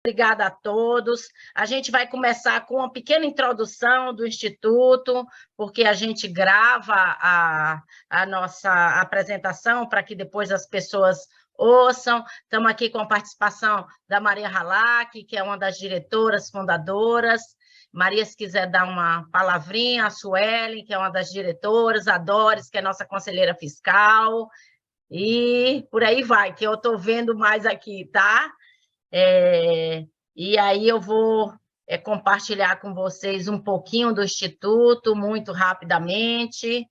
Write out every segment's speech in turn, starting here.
Obrigada a todos. A gente vai começar com uma pequena introdução do Instituto, porque a gente grava a nossa apresentação para que depois as pessoas ouçam. Estamos aqui com a participação da Maria Halak, que é uma das diretoras fundadoras. Maria, se quiser dar uma palavrinha, a Suelen, que é uma das diretoras, a Doris, que é nossa conselheira fiscal, e por aí vai, que eu estou vendo mais aqui, tá? E aí eu vou compartilhar com vocês um pouquinho do Instituto, muito rapidamente.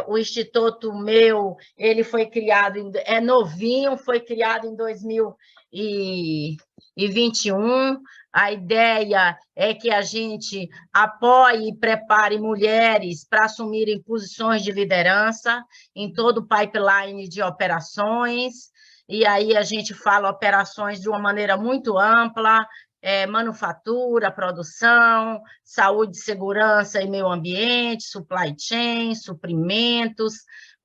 O Instituto meu, ele foi criado, é novinho, foi criado em 2021. A ideia é que a gente apoie e prepare mulheres para assumirem posições de liderança em todo o pipeline de operações. E aí a gente fala operações de uma maneira muito ampla, manufatura, produção, saúde, segurança e meio ambiente, supply chain, suprimentos,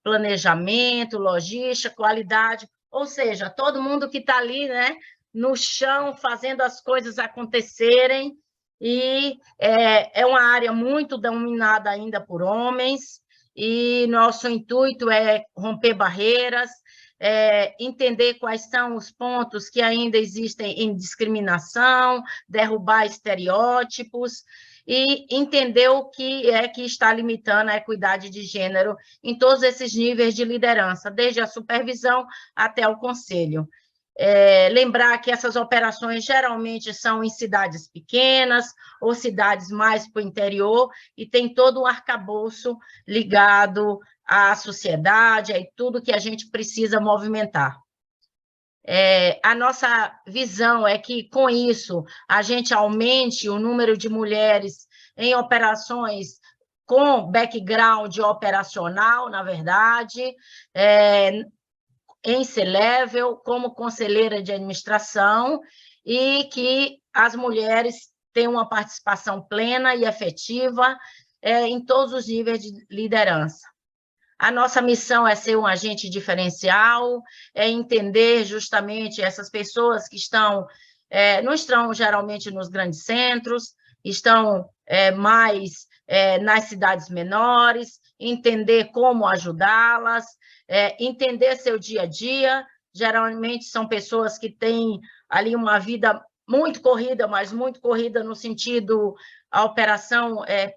planejamento, logística, qualidade, ou seja, todo mundo que está ali, né, no chão, fazendo as coisas acontecerem, e é uma área muito dominada ainda por homens, e nosso intuito é romper barreiras, entender quais são os pontos que ainda existem em discriminação, derrubar estereótipos e entender o que é que está limitando a equidade de gênero em todos esses níveis de liderança, desde a supervisão até o conselho. Lembrar que essas operações geralmente são em cidades pequenas ou cidades mais para o interior e tem todo um arcabouço ligado à sociedade, a tudo que a gente precisa movimentar. A nossa visão é que, com isso, a gente aumente o número de mulheres em operações com background operacional, na verdade, em C-Level, como conselheira de administração, e que as mulheres tenham uma participação plena e efetiva em todos os níveis de liderança. A nossa missão é ser um agente diferencial, é entender justamente essas pessoas que não estão geralmente nos grandes centros, estão mais nas cidades menores, entender como ajudá-las, entender seu dia a dia. Geralmente são pessoas que têm ali uma vida muito corrida, mas muito corrida no sentido, a operação é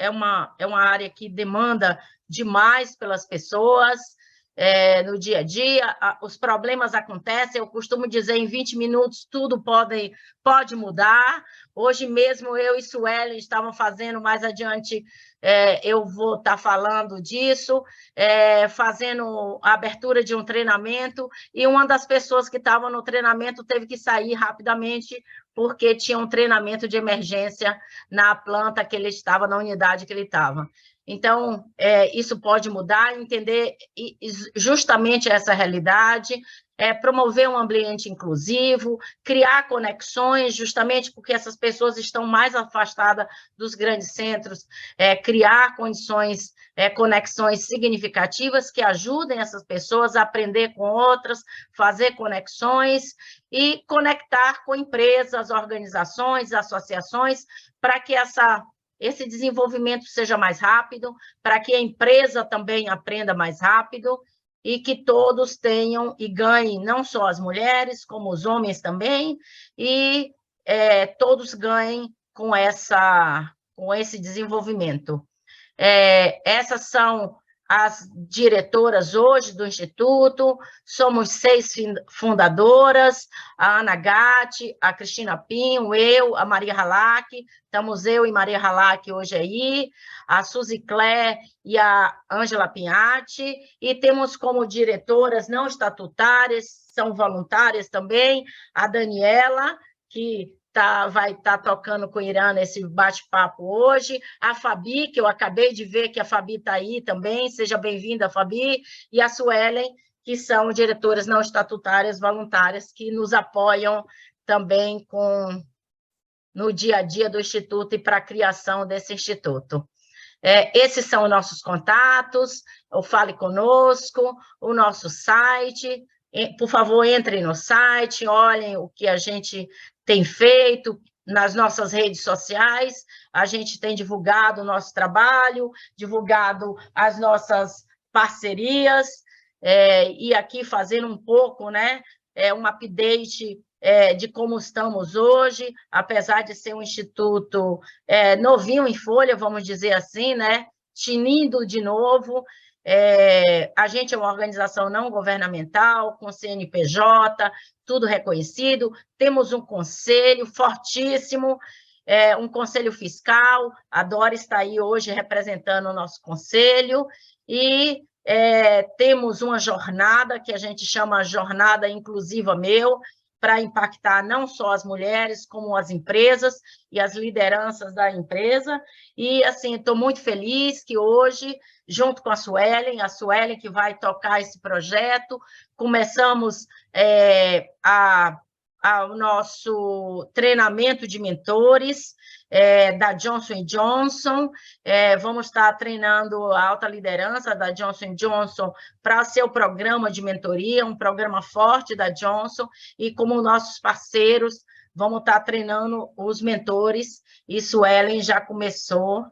uma área que demanda demais pelas pessoas, no dia a dia, os problemas acontecem, eu costumo dizer, em 20 minutos tudo pode mudar. Hoje mesmo eu e Suelen estavam fazendo, mais adiante eu vou estar falando disso, fazendo a abertura de um treinamento, e uma das pessoas que estavam no treinamento teve que sair rapidamente, porque tinha um treinamento de emergência na planta que ele estava, na unidade que ele estava. Então, isso pode mudar, entender justamente essa realidade, promover um ambiente inclusivo, criar conexões, justamente porque essas pessoas estão mais afastadas dos grandes centros, criar conexões significativas que ajudem essas pessoas a aprender com outras, fazer conexões e conectar com empresas, organizações, associações, para que esse desenvolvimento seja mais rápido, para que a empresa também aprenda mais rápido e que todos tenham e ganhem, não só as mulheres, como os homens também, e todos ganhem com esse desenvolvimento. Essas são as diretoras hoje do Instituto, somos 6 fundadoras, a Ana Gatti, a Cristina Pinho, eu, a Maria Halak, estamos eu e Maria Halak hoje aí, a Suzy Clé e a Ângela Pinhatti, e temos como diretoras não estatutárias, são voluntárias também, a Daniela, que vai estar tocando com o Irã nesse bate-papo hoje, a Fabi, que eu acabei de ver que a Fabi está aí também, seja bem-vinda, Fabi, e a Suelen, que são diretoras não estatutárias voluntárias, que nos apoiam também no dia a dia do Instituto e para a criação desse Instituto. Esses são os nossos contatos, o Fale Conosco, o nosso site, Por favor, entrem no site, olhem o que a gente tem feito nas nossas redes sociais. A gente tem divulgado o nosso trabalho, divulgado as nossas parcerias, e aqui fazendo um pouco, né, um update de como estamos hoje, apesar de ser um instituto novinho em folha, vamos dizer assim, né, tinindo de novo. A gente é uma organização não governamental, com CNPJ, tudo reconhecido, temos um conselho fortíssimo, um conselho fiscal, a Dora está aí hoje representando o nosso conselho, e temos uma jornada, que a gente chama Jornada Inclusiva Meu, para impactar não só as mulheres, como as empresas e as lideranças da empresa. E, assim, estou muito feliz que hoje, junto com a Suelen que vai tocar esse projeto, começamos o nosso treinamento de mentores da Johnson & Johnson. Vamos estar treinando a alta liderança da Johnson & Johnson para ser o programa de mentoria, um programa forte da Johnson, e como nossos parceiros, vamos estar treinando os mentores. Isso Ellen já começou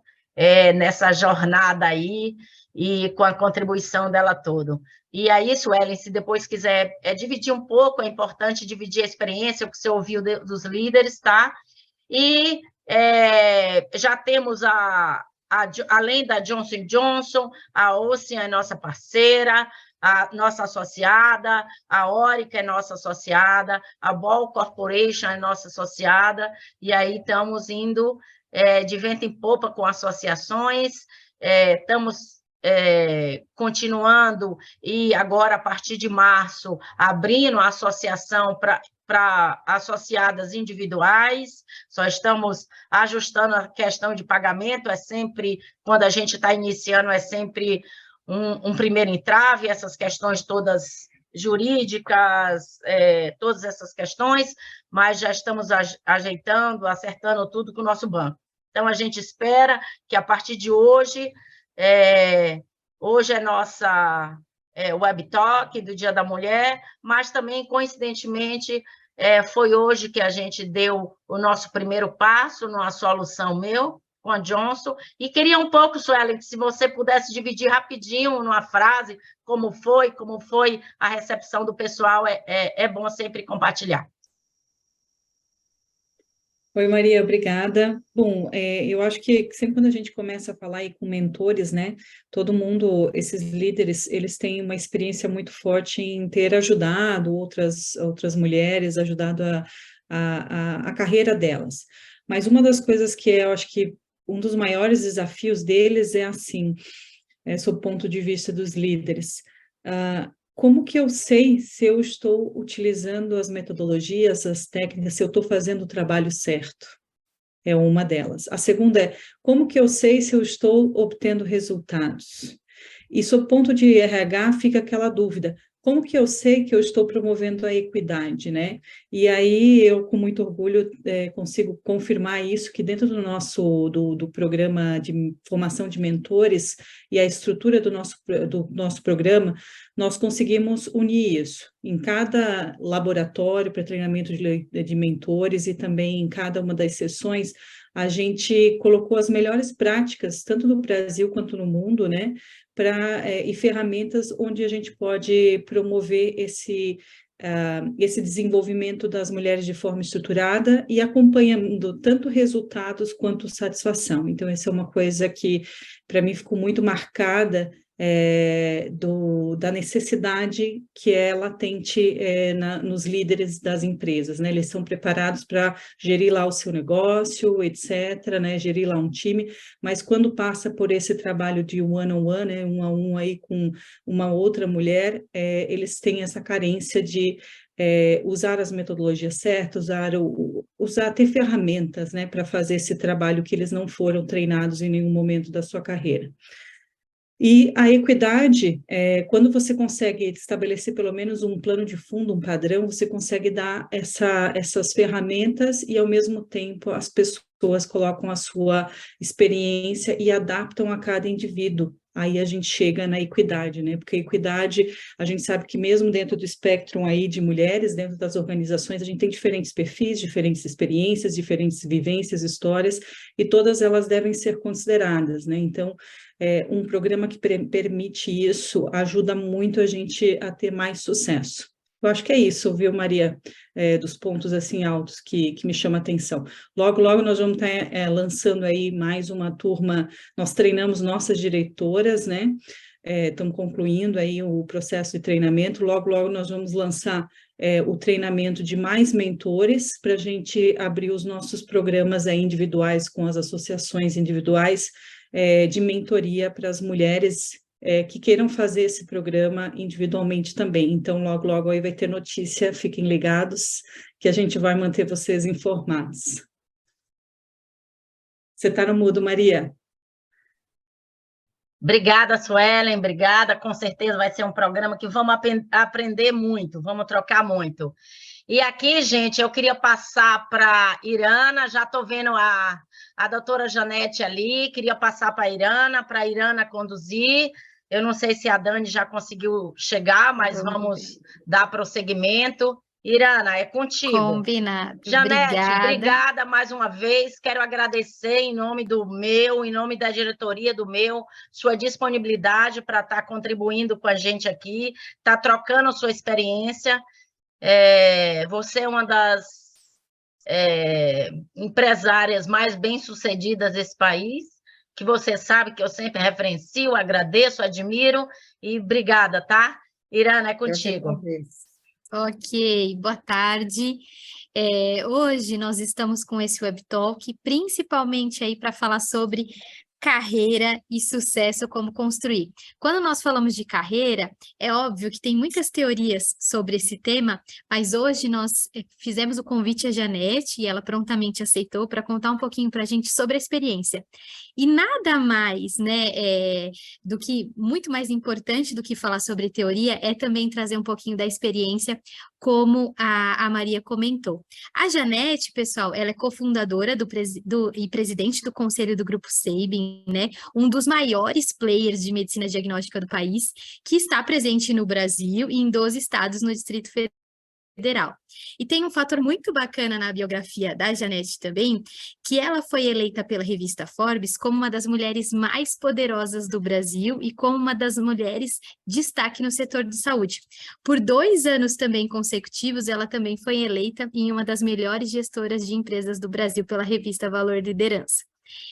nessa jornada aí, e com a contribuição dela toda. E aí, Suelen, se depois quiser dividir um pouco, é importante dividir a experiência, o que você ouviu dos líderes, tá? E já temos, além da Johnson & Johnson, a Ocean é nossa parceira, a nossa associada, a Orica é nossa associada, a Ball Corporation é nossa associada, e aí estamos indo de vento em popa com associações, estamos continuando, e agora, a partir de março, abrindo a associação para associadas individuais, só estamos ajustando a questão de pagamento, sempre, quando a gente está iniciando, é sempre um primeiro entrave, essas questões todas jurídicas, todas essas questões, mas já estamos ajeitando, acertando tudo com o nosso banco. Então, a gente espera que, a partir de hoje, hoje é nossa Web Talk do Dia da Mulher, mas também, coincidentemente, foi hoje que a gente deu o nosso primeiro passo numa solução meu, com a Johnson, e queria um pouco, Suelen, se você pudesse dividir rapidinho, numa frase, como foi a recepção do pessoal, é bom sempre compartilhar. Oi, Maria, obrigada. Bom, eu acho que sempre quando a gente começa a falar aí com mentores, né, todo mundo, esses líderes, eles têm uma experiência muito forte em ter ajudado outras mulheres, ajudado a carreira delas. Mas uma das coisas que eu acho que um dos maiores desafios deles é assim, sob o ponto de vista dos líderes. Como que eu sei se eu estou utilizando as metodologias, as técnicas, se eu estou fazendo o trabalho certo? É uma delas. A segunda é, como que eu sei se eu estou obtendo resultados? E, sob o ponto de RH, fica aquela dúvida, como que eu sei que eu estou promovendo a equidade, né? E aí eu, com muito orgulho, consigo confirmar isso, que dentro do do programa de formação de mentores e a estrutura do nosso programa, nós conseguimos unir isso. Em cada laboratório para treinamento de mentores e também em cada uma das sessões, a gente colocou as melhores práticas, tanto no Brasil quanto no mundo, né? E ferramentas onde a gente pode promover esse desenvolvimento das mulheres de forma estruturada e acompanhando tanto resultados quanto satisfação. Então, essa é uma coisa que, para mim, ficou muito marcada da necessidade que é latente nos líderes das empresas, né? Eles são preparados para gerir lá o seu negócio, etc., né? Gerir lá um time, mas quando passa por esse trabalho de one-on-one, né? Um a um aí com uma outra mulher, eles têm essa carência de usar as metodologias certas, ter ferramentas, né? Para fazer esse trabalho que eles não foram treinados em nenhum momento da sua carreira. E a equidade, quando você consegue estabelecer pelo menos um plano de fundo, um padrão, você consegue dar essas ferramentas e, ao mesmo tempo, as pessoas pessoas colocam a sua experiência e adaptam a cada indivíduo. Aí a gente chega na equidade, né? Porque a equidade, a gente sabe que mesmo dentro do espectro aí de mulheres, dentro das organizações, a gente tem diferentes perfis, diferentes experiências, diferentes vivências, histórias, e todas elas devem ser consideradas, né? Então, um programa que permite isso ajuda muito a gente a ter mais sucesso. Eu acho que é isso, viu, Maria? Dos pontos assim altos que me chama a atenção. Logo, logo nós vamos estar lançando aí mais uma turma. Nós treinamos nossas diretoras, né? Estamos concluindo aí o processo de treinamento. Logo, logo nós vamos lançar o treinamento de mais mentores para a gente abrir os nossos programas aí individuais com as associações individuais de mentoria para as mulheres que queiram fazer esse programa individualmente também. Então, logo, logo aí vai ter notícia, fiquem ligados, que a gente vai manter vocês informados. Você está no mudo, Maria? Obrigada, Suelen, obrigada. Com certeza vai ser um programa que vamos aprender muito, vamos trocar muito. E aqui, gente, eu queria passar para Irana, já estou vendo a doutora Janete ali, queria passar para a Irana conduzir. Eu não sei se a Dani já conseguiu chegar, mas vamos dar prosseguimento. Irana, é contigo. Combinado. Janete, obrigada mais uma vez. Quero agradecer em nome em nome da diretoria do sua disponibilidade para estar contribuindo com a gente aqui, estar trocando sua experiência. Você é uma das empresárias mais bem-sucedidas desse país, que você sabe que eu sempre referencio, agradeço, admiro, e obrigada, tá? Irana, é contigo. Ok, boa tarde. Hoje nós estamos com esse web talk, principalmente aí para falar sobre carreira e sucesso, como construir. Quando nós falamos de carreira, é óbvio que tem muitas teorias sobre esse tema, mas hoje nós fizemos o convite à Janete e ela prontamente aceitou para contar um pouquinho para a gente sobre a experiência. E nada mais, né, do que, muito mais importante do que falar sobre teoria, é também trazer um pouquinho da experiência, como a Maria comentou. A Janete, pessoal, ela é cofundadora e presidente do Conselho do Grupo Sabin, né? Um dos maiores players de medicina diagnóstica do país, que está presente no Brasil e em 12 estados no Distrito Federal. E tem um fator muito bacana na biografia da Janete também, que ela foi eleita pela revista Forbes como uma das mulheres mais poderosas do Brasil e como uma das mulheres destaque no setor de saúde. Por 2 anos também consecutivos, ela também foi eleita em uma das melhores gestoras de empresas do Brasil pela revista Valor Liderança.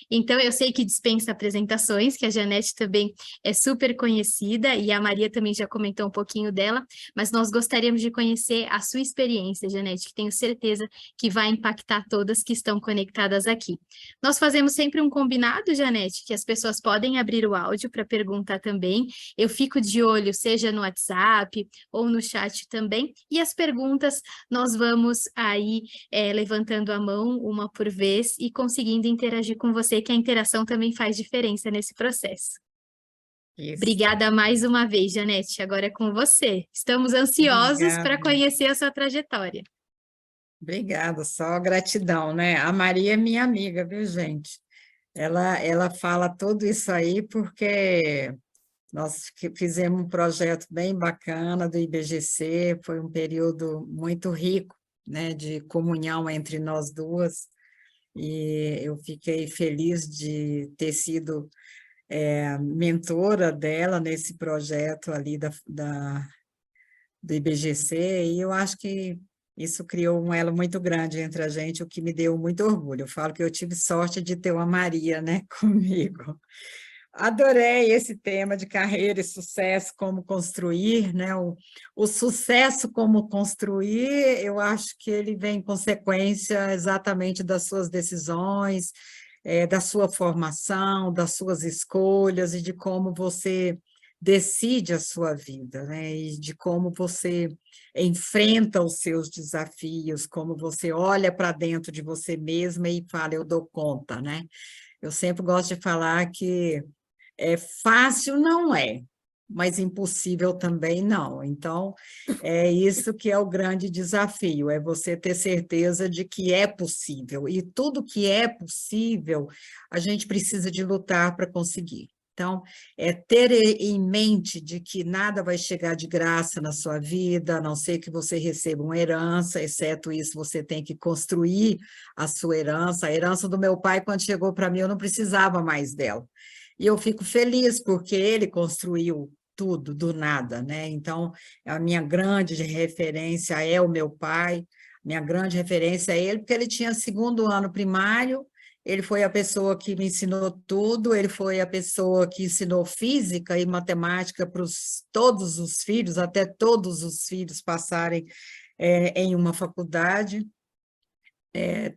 Então, eu sei que dispensa apresentações, que a Janete também é super conhecida, e a Maria também já comentou um pouquinho dela, mas nós gostaríamos de conhecer a sua experiência, Janete, que tenho certeza que vai impactar todas que estão conectadas aqui. Nós fazemos sempre um combinado, Janete, que as pessoas podem abrir o áudio para perguntar também. Eu fico de olho, seja no WhatsApp ou no chat também, e as perguntas nós vamos aí levantando a mão uma por vez e conseguindo interagir com você, que a interação também faz diferença nesse processo. Isso. Obrigada mais uma vez, Janete. Agora é com você. Estamos ansiosos para conhecer a sua trajetória. Obrigada, só gratidão, né? A Maria é minha amiga, viu, gente? Ela fala tudo isso aí porque nós fizemos um projeto bem bacana do IBGC, foi um período muito rico, né, de comunhão entre nós duas, e eu fiquei feliz de ter sido mentora dela nesse projeto ali do IBGC, e eu acho que isso criou um elo muito grande entre a gente, o que me deu muito orgulho. Eu falo que eu tive sorte de ter uma Maria, né, comigo. Adorei esse tema de carreira e sucesso, como construir, né? O sucesso como construir, eu acho que ele vem em consequência exatamente das suas decisões, da sua formação, das suas escolhas e de como você decide a sua vida, né? E de como você enfrenta os seus desafios, como você olha para dentro de você mesma e fala, eu dou conta, né? Eu sempre gosto de falar que fácil não é, mas impossível também não. Então, é isso que é o grande desafio, é você ter certeza de que é possível. E tudo que é possível, a gente precisa de lutar para conseguir. Então, é ter em mente de que nada vai chegar de graça na sua vida, a não ser que você receba uma herança, exceto isso, você tem que construir a sua herança. A herança do meu pai, quando chegou para mim, eu não precisava mais dela. E eu fico feliz, porque ele construiu tudo do nada, né? Então, a minha grande referência é o meu pai, minha grande referência é ele, porque ele tinha segundo ano primário, ele foi a pessoa que me ensinou tudo, ele foi a pessoa que ensinou física e matemática para todos os filhos, até todos os filhos passarem em uma faculdade.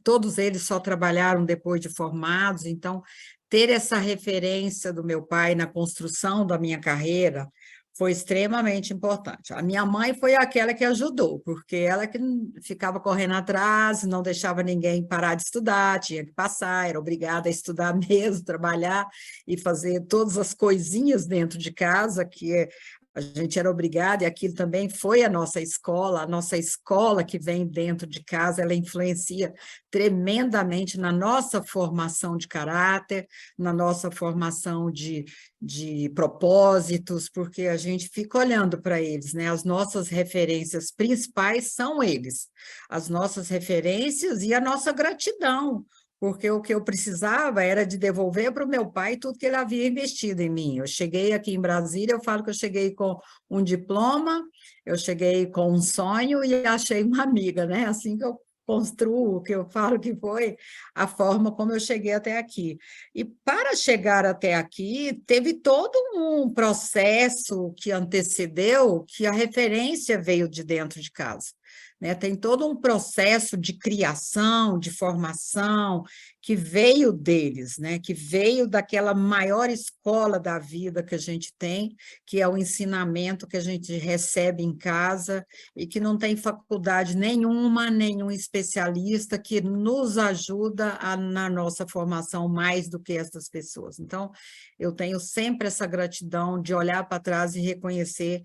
Todos eles só trabalharam depois de formados, então, ter essa referência do meu pai na construção da minha carreira foi extremamente importante. A minha mãe foi aquela que ajudou, porque ela que ficava correndo atrás, não deixava ninguém parar de estudar, tinha que passar, era obrigada a estudar mesmo, trabalhar e fazer todas as coisinhas dentro de casa, que a gente era obrigada, e aquilo também foi a nossa escola que vem dentro de casa, ela influencia tremendamente na nossa formação de caráter, na nossa formação de propósitos, porque a gente fica olhando para eles, né? As nossas referências principais são eles, as nossas referências e a nossa gratidão, porque o que eu precisava era de devolver para o meu pai tudo que ele havia investido em mim. Eu cheguei aqui em Brasília, eu falo que eu cheguei com um diploma, eu cheguei com um sonho e achei uma amiga, né? Assim que eu construo, que eu falo que foi a forma como eu cheguei até aqui. E para chegar até aqui, teve todo um processo que antecedeu, que a referência veio de dentro de casa. Né? Tem todo um processo de criação, de formação, que veio deles, né? Que veio daquela maior escola da vida que a gente tem, que é o ensinamento que a gente recebe em casa e que não tem faculdade nenhuma, nenhum especialista que nos ajuda na nossa formação mais do que essas pessoas. Então, eu tenho sempre essa gratidão de olhar para trás e reconhecer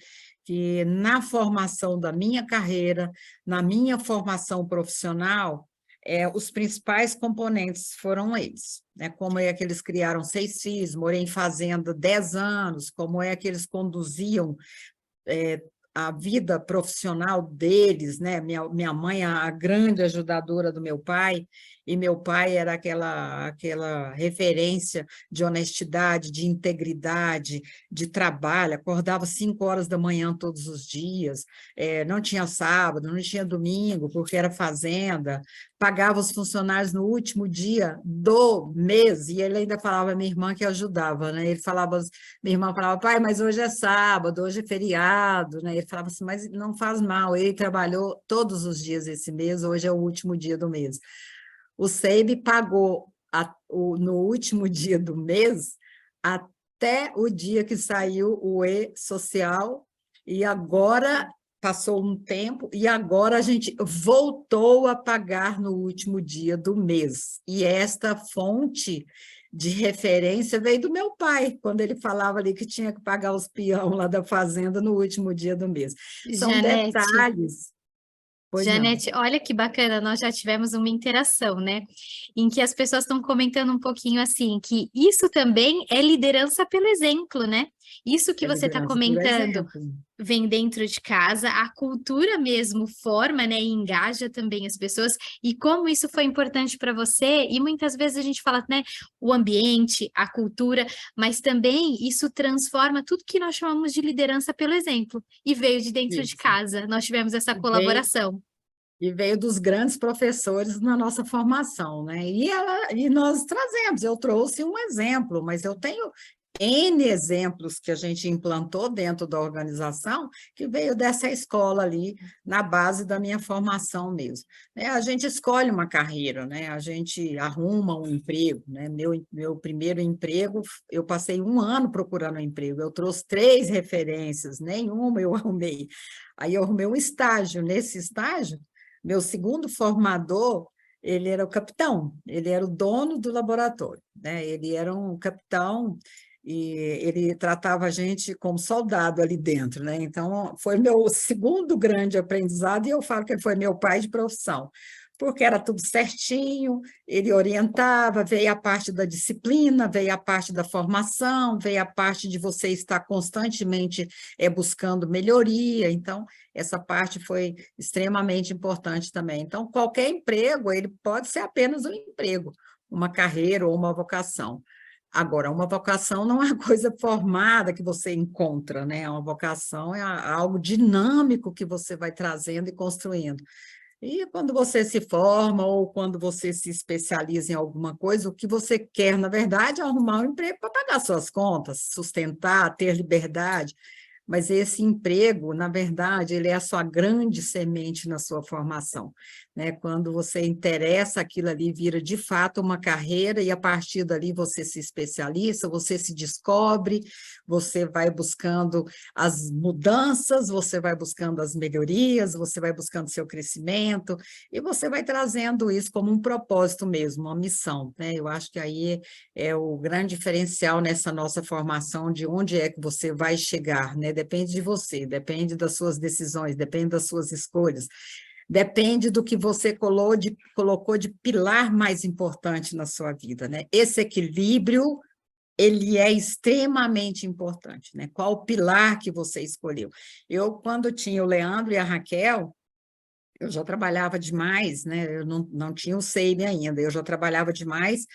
que na formação da minha carreira, na minha formação profissional, os principais componentes foram eles. Né? Como é que eles criaram 6 filhos, morei em fazenda 10 anos, como é que eles conduziam a vida profissional deles, né? Minha mãe, a grande ajudadora do meu pai, e meu pai era aquela referência de honestidade, de integridade, de trabalho, acordava 5 horas da manhã todos os dias, não tinha sábado, não tinha domingo, porque era fazenda, pagava os funcionários no último dia do mês, e ele ainda falava, minha irmã que ajudava, né? Ele falava, minha irmã falava, pai, mas hoje é sábado, hoje é feriado, né? Ele falava assim, mas não faz mal, ele trabalhou todos os dias esse mês, hoje é o último dia do mês. O SEIB pagou no último dia do mês até o dia que saiu o E-Social, e agora passou um tempo, e agora a gente voltou a pagar no último dia do mês. E esta fonte de referência veio do meu pai, quando ele falava ali que tinha que pagar os peão lá da fazenda no último dia do mês. São Janete, detalhes. Pois não. Janete, olha que bacana, nós já tivemos uma interação, né? Em que as pessoas estão comentando um pouquinho assim, que isso também é liderança pelo exemplo, né? Isso que você está Liderança por comentando exemplo. vem dentro de casa, a cultura mesmo forma, né? E engaja também as pessoas, e como isso foi importante para você, e muitas vezes a gente fala, né? O ambiente, a cultura, mas também isso transforma tudo que nós chamamos de liderança pelo exemplo, e veio de dentro de Isso. casa, nós tivemos essa E colaboração. E veio dos grandes professores na nossa formação, né? E nós trazemos, eu trouxe um exemplo, mas eu tenho N exemplos que a gente implantou dentro da organização, que veio dessa escola ali, na base da minha formação mesmo. A gente escolhe uma carreira, né? A gente arruma um emprego, né? Meu primeiro emprego, eu passei 1 ano procurando um emprego, eu trouxe 3 referências, nenhuma eu arrumei. Aí eu arrumei um estágio, nesse estágio, meu segundo formador, ele era o capitão, ele era o dono do laboratório, né? Ele era um capitão e ele tratava a gente como soldado ali dentro, né? Então, foi meu segundo grande aprendizado, e eu falo que ele foi meu pai de profissão, porque era tudo certinho, ele orientava, veio a parte da disciplina, veio a parte da formação, veio a parte de você estar constantemente buscando melhoria, então, essa parte foi extremamente importante também. Então, qualquer emprego, ele pode ser apenas um emprego, uma carreira ou uma vocação. Agora, uma vocação não é uma coisa formada que você encontra, né? Uma vocação é algo dinâmico que você vai trazendo e construindo. E quando você se forma ou quando você se especializa em alguma coisa, o que você quer, na verdade, é arrumar um emprego para pagar suas contas, sustentar, ter liberdade. Mas esse emprego, na verdade, ele é a sua grande semente na sua formação, né? Quando você interessa, aquilo ali vira de fato uma carreira, e a partir dali você se especializa, você se descobre, você vai buscando as mudanças, você vai buscando as melhorias, você vai buscando seu crescimento, e você vai trazendo isso como um propósito mesmo, uma missão, né? Eu acho que aí é o grande diferencial nessa nossa formação, de onde é que você vai chegar, né? Depende de você, depende das suas decisões, depende das suas escolhas, depende do que você colocou de pilar mais importante na sua vida, né? Esse equilíbrio, ele é extremamente importante, né? Qual o pilar que você escolheu? Eu, quando tinha o Leandro e a Raquel, eu já trabalhava demais, né? Eu não tinha o SEIME ainda, eu já trabalhava demais.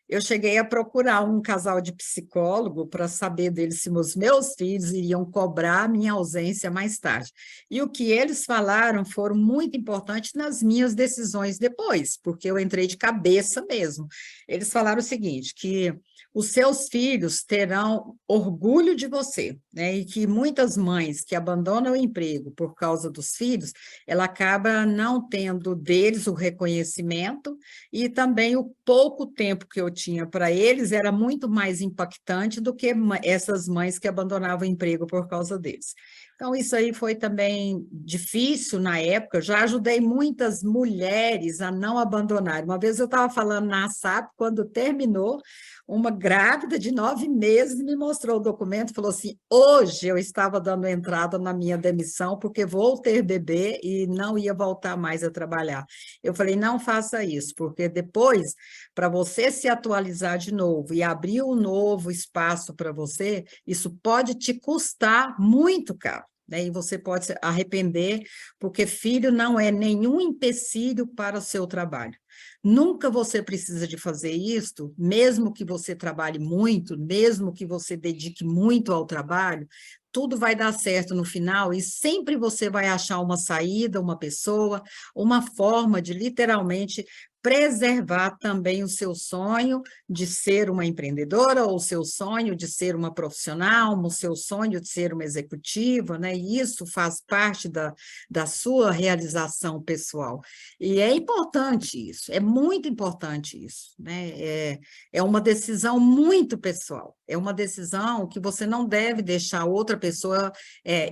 Eu cheguei a procurar um casal de psicólogo para saber deles se os meus filhos iriam cobrar a minha ausência mais tarde. E o que eles falaram foram muito importantes nas minhas decisões depois, porque eu entrei de cabeça mesmo. Eles falaram o seguinte, que os seus filhos terão orgulho de você, né? E que muitas mães que abandonam o emprego por causa dos filhos, ela acaba não tendo deles o reconhecimento, e também o pouco tempo que eu tinha para eles era muito mais impactante do que essas mães que abandonavam o emprego por causa deles. Então, isso aí foi também difícil na época. Eu já ajudei muitas mulheres a não abandonarem. Uma vez eu estava falando na ASAP, quando terminou, uma grávida de 9 meses me mostrou o documento e falou assim, hoje eu estava dando entrada na minha demissão porque vou ter bebê e não ia voltar mais a trabalhar. Eu falei, não faça isso, porque depois, para você se atualizar de novo e abrir um novo espaço para você, isso pode te custar muito caro, né? E você pode se arrepender, porque filho não é nenhum empecilho para o seu trabalho. Nunca você precisa de fazer isso, mesmo que você trabalhe muito, mesmo que você dedique muito ao trabalho, tudo vai dar certo no final, e sempre você vai achar uma saída, uma pessoa, uma forma de literalmente preservar também o seu sonho de ser uma empreendedora, ou o seu sonho de ser uma profissional, o seu sonho de ser uma executiva, né? E isso faz parte da sua realização pessoal. E é importante isso, é muito importante isso, né? É uma decisão muito pessoal, é uma decisão que você não deve deixar outra pessoa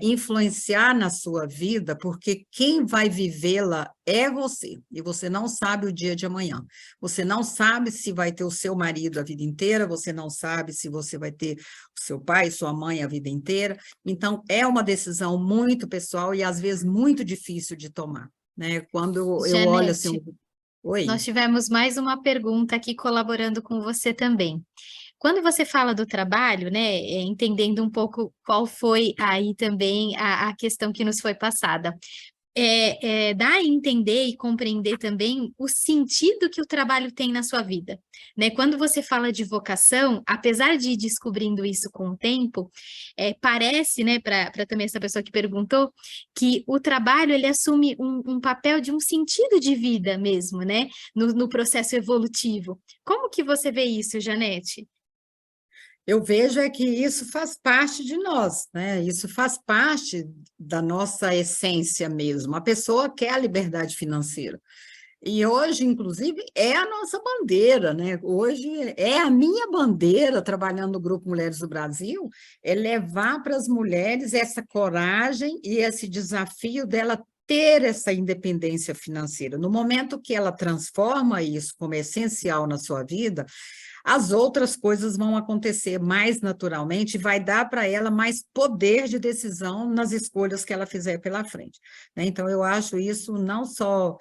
influenciar na sua vida, porque quem vai vivê-la é você, e você não sabe o dia de amanhã. Você não sabe se vai ter o seu marido a vida inteira, você não sabe se você vai ter o seu pai, sua mãe a vida inteira. Então, é uma decisão muito pessoal e, às vezes, muito difícil de tomar, né? Quando eu olho assim... Oi? Nós tivemos mais uma pergunta aqui colaborando com você também. Quando você fala do trabalho, né, entendendo um pouco qual foi aí também a questão que nos foi passada, dá a entender e compreender também o sentido que o trabalho tem na sua vida, né? Quando você fala de vocação, apesar de ir descobrindo isso com o tempo, parece, né, para também essa pessoa que perguntou, que o trabalho ele assume um papel de um sentido de vida mesmo, né? No processo evolutivo. Como que você vê isso, Janete? Eu vejo que isso faz parte de nós, né? Isso faz parte da nossa essência mesmo. A pessoa quer a liberdade financeira. E hoje, inclusive, é a nossa bandeira, né? Hoje é a minha bandeira, trabalhando no Grupo Mulheres do Brasil, é levar para as mulheres essa coragem e esse desafio dela ter essa independência financeira. No momento que ela transforma isso como essencial na sua vida, as outras coisas vão acontecer mais naturalmente e vai dar para ela mais poder de decisão nas escolhas que ela fizer pela frente, né? Então, eu acho isso não só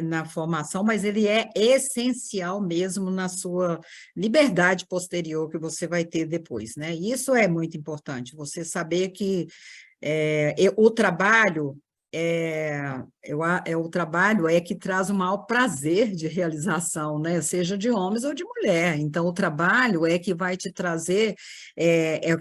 na formação, mas ele é essencial mesmo na sua liberdade posterior que você vai ter depois, né? E isso é muito importante, você saber que o trabalho o trabalho é que traz o maior prazer de realização, né? Seja de homens ou de mulher. Então, o trabalho é que vai te trazer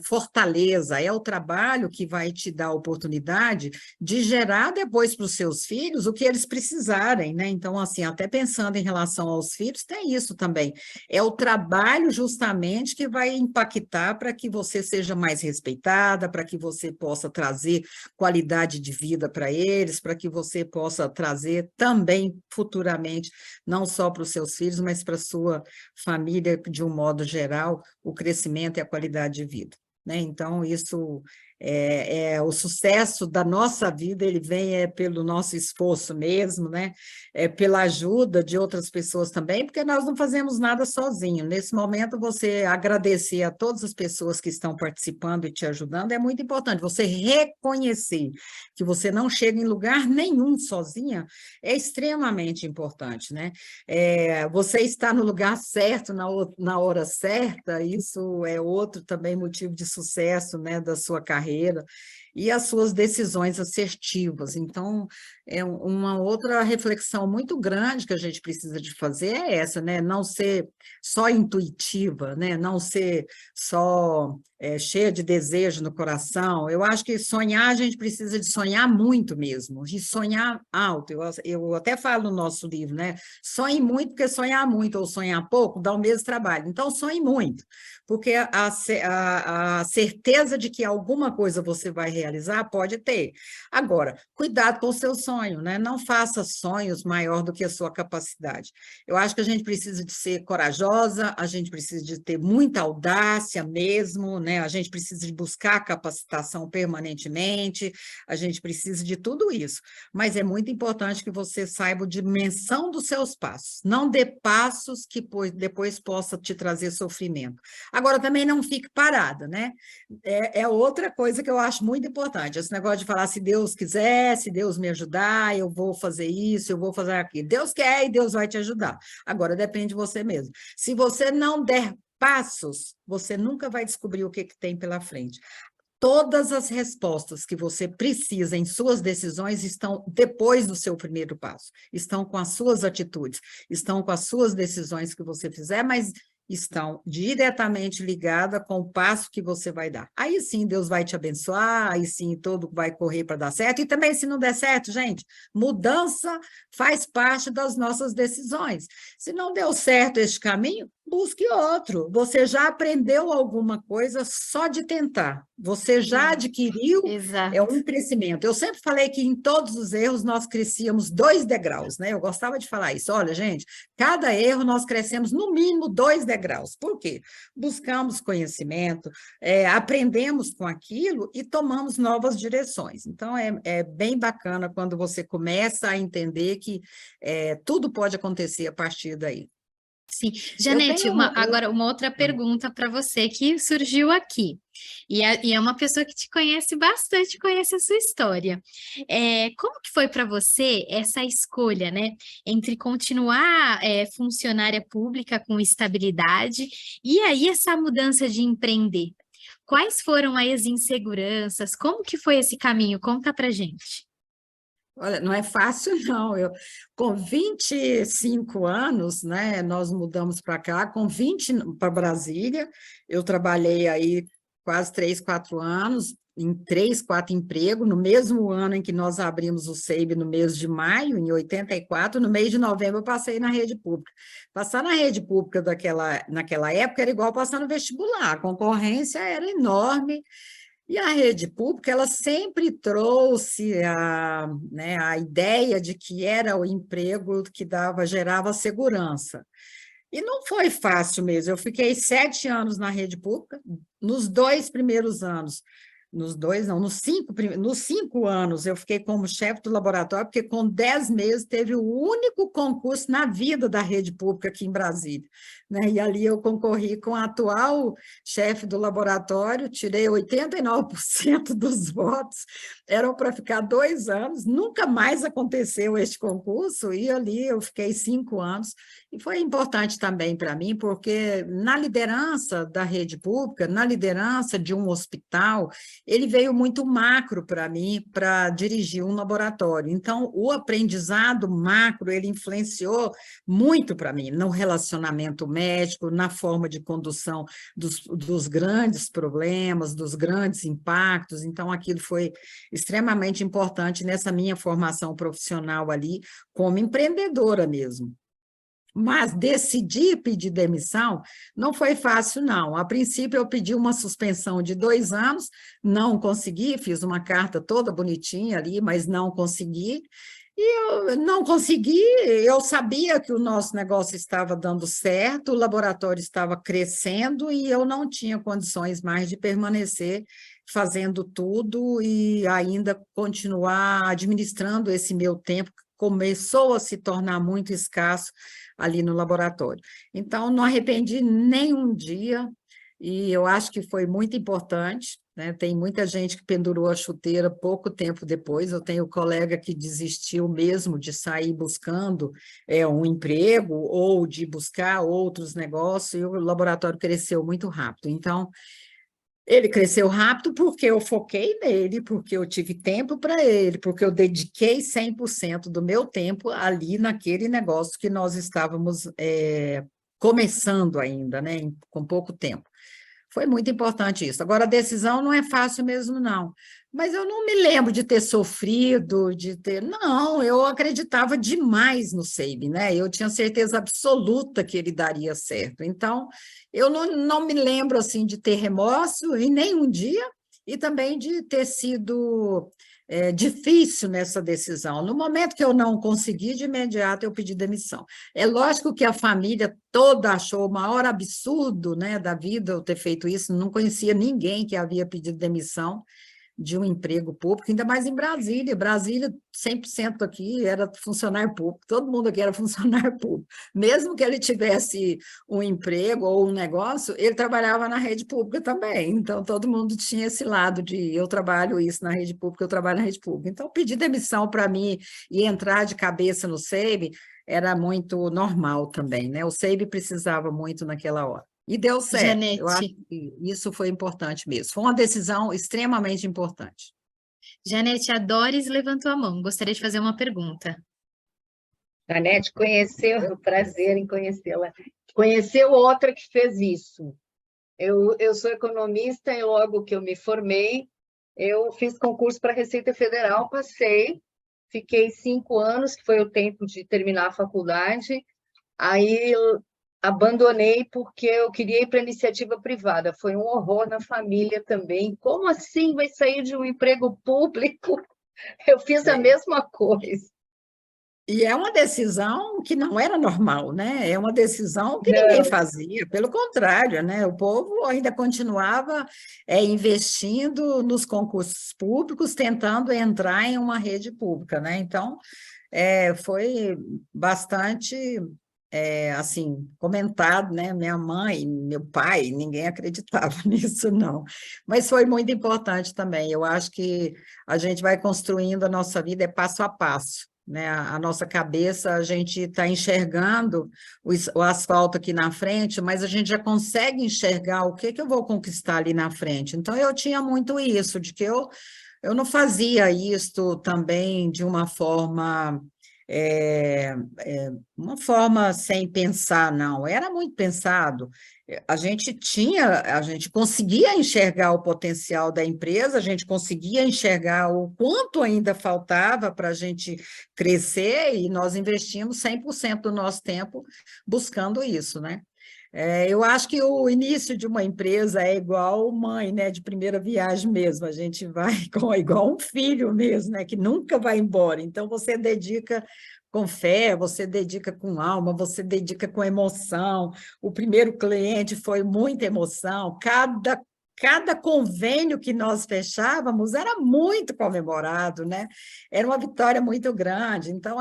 fortaleza, é o trabalho que vai te dar a oportunidade de gerar depois para os seus filhos o que eles precisarem, né? Então, assim, até pensando em relação aos filhos, tem isso também. É o trabalho justamente que vai impactar para que você seja mais respeitada, para que você possa trazer qualidade de vida para eles, para que você possa trazer também futuramente, não só para os seus filhos, mas para a sua família, de um modo geral, o crescimento e a qualidade de vida, né? Então, isso o sucesso da nossa vida, ele vem pelo nosso esforço mesmo, né? Pela ajuda de outras pessoas também, porque nós não fazemos nada sozinho. Nesse momento, você agradecer a todas as pessoas que estão participando e te ajudando é muito importante. Você reconhecer que você não chega em lugar nenhum sozinha é extremamente importante, né? Você está no lugar certo, na hora certa, isso é outro também motivo de sucesso, né, da sua carreira, e as suas decisões assertivas. Então, uma outra reflexão muito grande que a gente precisa de fazer é essa, né? Não ser só intuitiva, né? Não ser só cheia de desejo no coração. Eu acho que sonhar, a gente precisa de sonhar muito mesmo, de sonhar alto. Eu até falo no nosso livro, né? Sonhe muito, porque sonhar muito ou sonhar pouco dá o mesmo trabalho. Então, sonhe muito, porque a certeza de que alguma coisa você vai realizar pode ter. Agora, cuidado com o seu sonho, né? Não faça sonhos maior do que a sua capacidade. Eu acho que a gente precisa de ser corajosa, a gente precisa de ter muita audácia mesmo, né? A gente precisa de buscar capacitação permanentemente, a gente precisa de tudo isso. Mas é muito importante que você saiba a dimensão dos seus passos. Não dê passos que depois possa te trazer sofrimento. Agora, também não fique parada, né? É outra coisa que eu acho muito importante, esse negócio de falar, se Deus quiser, se Deus me ajudar, eu vou fazer isso, eu vou fazer aquilo. Deus quer e Deus vai te ajudar. Agora, depende de você mesmo. Se você não der passos, você nunca vai descobrir o que tem pela frente. Todas as respostas que você precisa em suas decisões estão depois do seu primeiro passo, estão com as suas atitudes, estão com as suas decisões que você fizer, mas estão diretamente ligadas com o passo que você vai dar. Aí sim, Deus vai te abençoar, aí sim, tudo vai correr para dar certo. E também, se não der certo, gente, mudança faz parte das nossas decisões. Se não deu certo este caminho, busque outro. Você já aprendeu alguma coisa só de tentar. Você já adquiriu um crescimento. Eu sempre falei que em todos os erros nós crescíamos 2 degraus, né? Eu gostava de falar isso. Olha, gente, cada erro nós crescemos no mínimo 2 degraus. Por quê? Buscamos conhecimento, aprendemos com aquilo e tomamos novas direções. Então, é bem bacana quando você começa a entender que tudo pode acontecer a partir daí. Sim. Janete, agora uma outra pergunta para você que surgiu aqui. E é uma pessoa que te conhece bastante, conhece a sua história. Como que foi para você essa escolha, né, entre continuar funcionária pública com estabilidade e aí essa mudança de empreender? Quais foram aí as inseguranças? Como que foi esse caminho? Conta pra gente. Olha, não é fácil, não. Com 25 anos, né, nós mudamos para cá, com 20 para Brasília, eu trabalhei aí quase 3, 4 anos, em 3, 4 empregos, no mesmo ano em que nós abrimos o SEIB, no mês de maio, em 84, no mês de novembro eu passei na rede pública. Passar na rede pública naquela época era igual passar no vestibular, a concorrência era enorme. E a rede pública, ela sempre trouxe a ideia de que era o emprego que gerava segurança. E não foi fácil mesmo. Eu fiquei 7 anos na rede pública. Nos 2 primeiros anos, nos 5 anos eu fiquei como chefe do laboratório, porque com 10 meses teve o único concurso na vida da rede pública aqui em Brasília, né? E ali eu concorri com a atual chefe do laboratório, tirei 89% dos votos, eram para ficar 2 anos, nunca mais aconteceu este concurso, e ali eu fiquei 5 anos, e foi importante também para mim, porque na liderança da rede pública, na liderança de um hospital, ele veio muito macro para mim, para dirigir um laboratório. Então, o aprendizado macro, ele influenciou muito para mim, no relacionamento médico, na forma de condução dos grandes problemas, dos grandes impactos. Então, aquilo foi extremamente importante nessa minha formação profissional ali, como empreendedora mesmo. Mas decidir pedir demissão não foi fácil, não. A princípio, eu pedi uma suspensão de 2 anos, não consegui, fiz uma carta toda bonitinha ali, mas não consegui. E eu não consegui, eu sabia que o nosso negócio estava dando certo, o laboratório estava crescendo e eu não tinha condições mais de permanecer fazendo tudo e ainda continuar administrando esse meu tempo, que começou a se tornar muito escasso ali no laboratório. Então, não arrependi nem um dia, e eu acho que foi muito importante, né? Tem muita gente que pendurou a chuteira pouco tempo depois, eu tenho colega que desistiu mesmo de sair buscando um emprego ou de buscar outros negócios, e o laboratório cresceu muito rápido. Então, ele cresceu rápido porque eu foquei nele, porque eu tive tempo para ele, porque eu dediquei 100% do meu tempo ali naquele negócio que nós estávamos começando ainda, né, com pouco tempo. Foi muito importante isso. Agora, a decisão não é fácil mesmo, não. Mas eu não me lembro de ter sofrido, de ter... Não, eu acreditava demais no SEIB, né? Eu tinha certeza absoluta que ele daria certo. Então, eu não me lembro, assim, de ter remorso em nenhum dia e também de ter sido difícil nessa decisão. No momento que eu não consegui, de imediato eu pedi demissão. É lógico que a família toda achou o maior absurdo, né, da vida eu ter feito isso, não conhecia ninguém que havia pedido demissão de um emprego público, ainda mais em Brasília. Brasília, 100% aqui era funcionário público, todo mundo aqui era funcionário público. Mesmo que ele tivesse um emprego ou um negócio, ele trabalhava na rede pública também. Então, todo mundo tinha esse lado de eu trabalho isso na rede pública, eu trabalho na rede pública. Então, pedir demissão para mim e entrar de cabeça no SEIB era muito normal também, né? O SEIB precisava muito naquela hora. E deu certo. Eu acho Janete, que isso foi importante mesmo. Foi uma decisão extremamente importante. Janete, a Doris levantou a mão. Gostaria de fazer uma pergunta. Janete conheceu, prazer em conhecê-la. Conheceu outra que fez isso. Eu sou economista e logo que eu me formei, eu fiz concurso para a Receita Federal, passei, fiquei 5 anos, que foi o tempo de terminar a faculdade, aí abandonei porque eu queria ir para a iniciativa privada. Foi um horror na família também. Como assim vai sair de um emprego público? Eu fiz a mesma coisa. E é uma decisão que não era normal, né? É uma decisão que ninguém fazia, pelo contrário, né? O povo ainda continuava investindo nos concursos públicos, tentando entrar em uma rede pública, né? Então, foi bastante assim, comentado, né? Minha mãe, meu pai, ninguém acreditava nisso, não. Mas foi muito importante também. Eu acho que a gente vai construindo a nossa vida passo a passo, né? A nossa cabeça, a gente está enxergando o asfalto aqui na frente, mas a gente já consegue enxergar o que eu vou conquistar ali na frente. Então, eu tinha muito isso, de que eu não fazia isso também de uma forma... uma forma sem pensar, não, era muito pensado. A gente conseguia enxergar o potencial da empresa, a gente conseguia enxergar o quanto ainda faltava para a gente crescer, e nós investimos 100% do nosso tempo buscando isso, né? Eu acho que o início de uma empresa é igual mãe, né, de primeira viagem mesmo, a gente vai igual um filho mesmo, né, que nunca vai embora, então você dedica com fé, você dedica com alma, você dedica com emoção. O primeiro cliente foi muita emoção, cada cada convênio que nós fechávamos era muito comemorado, né? Era uma vitória muito grande, então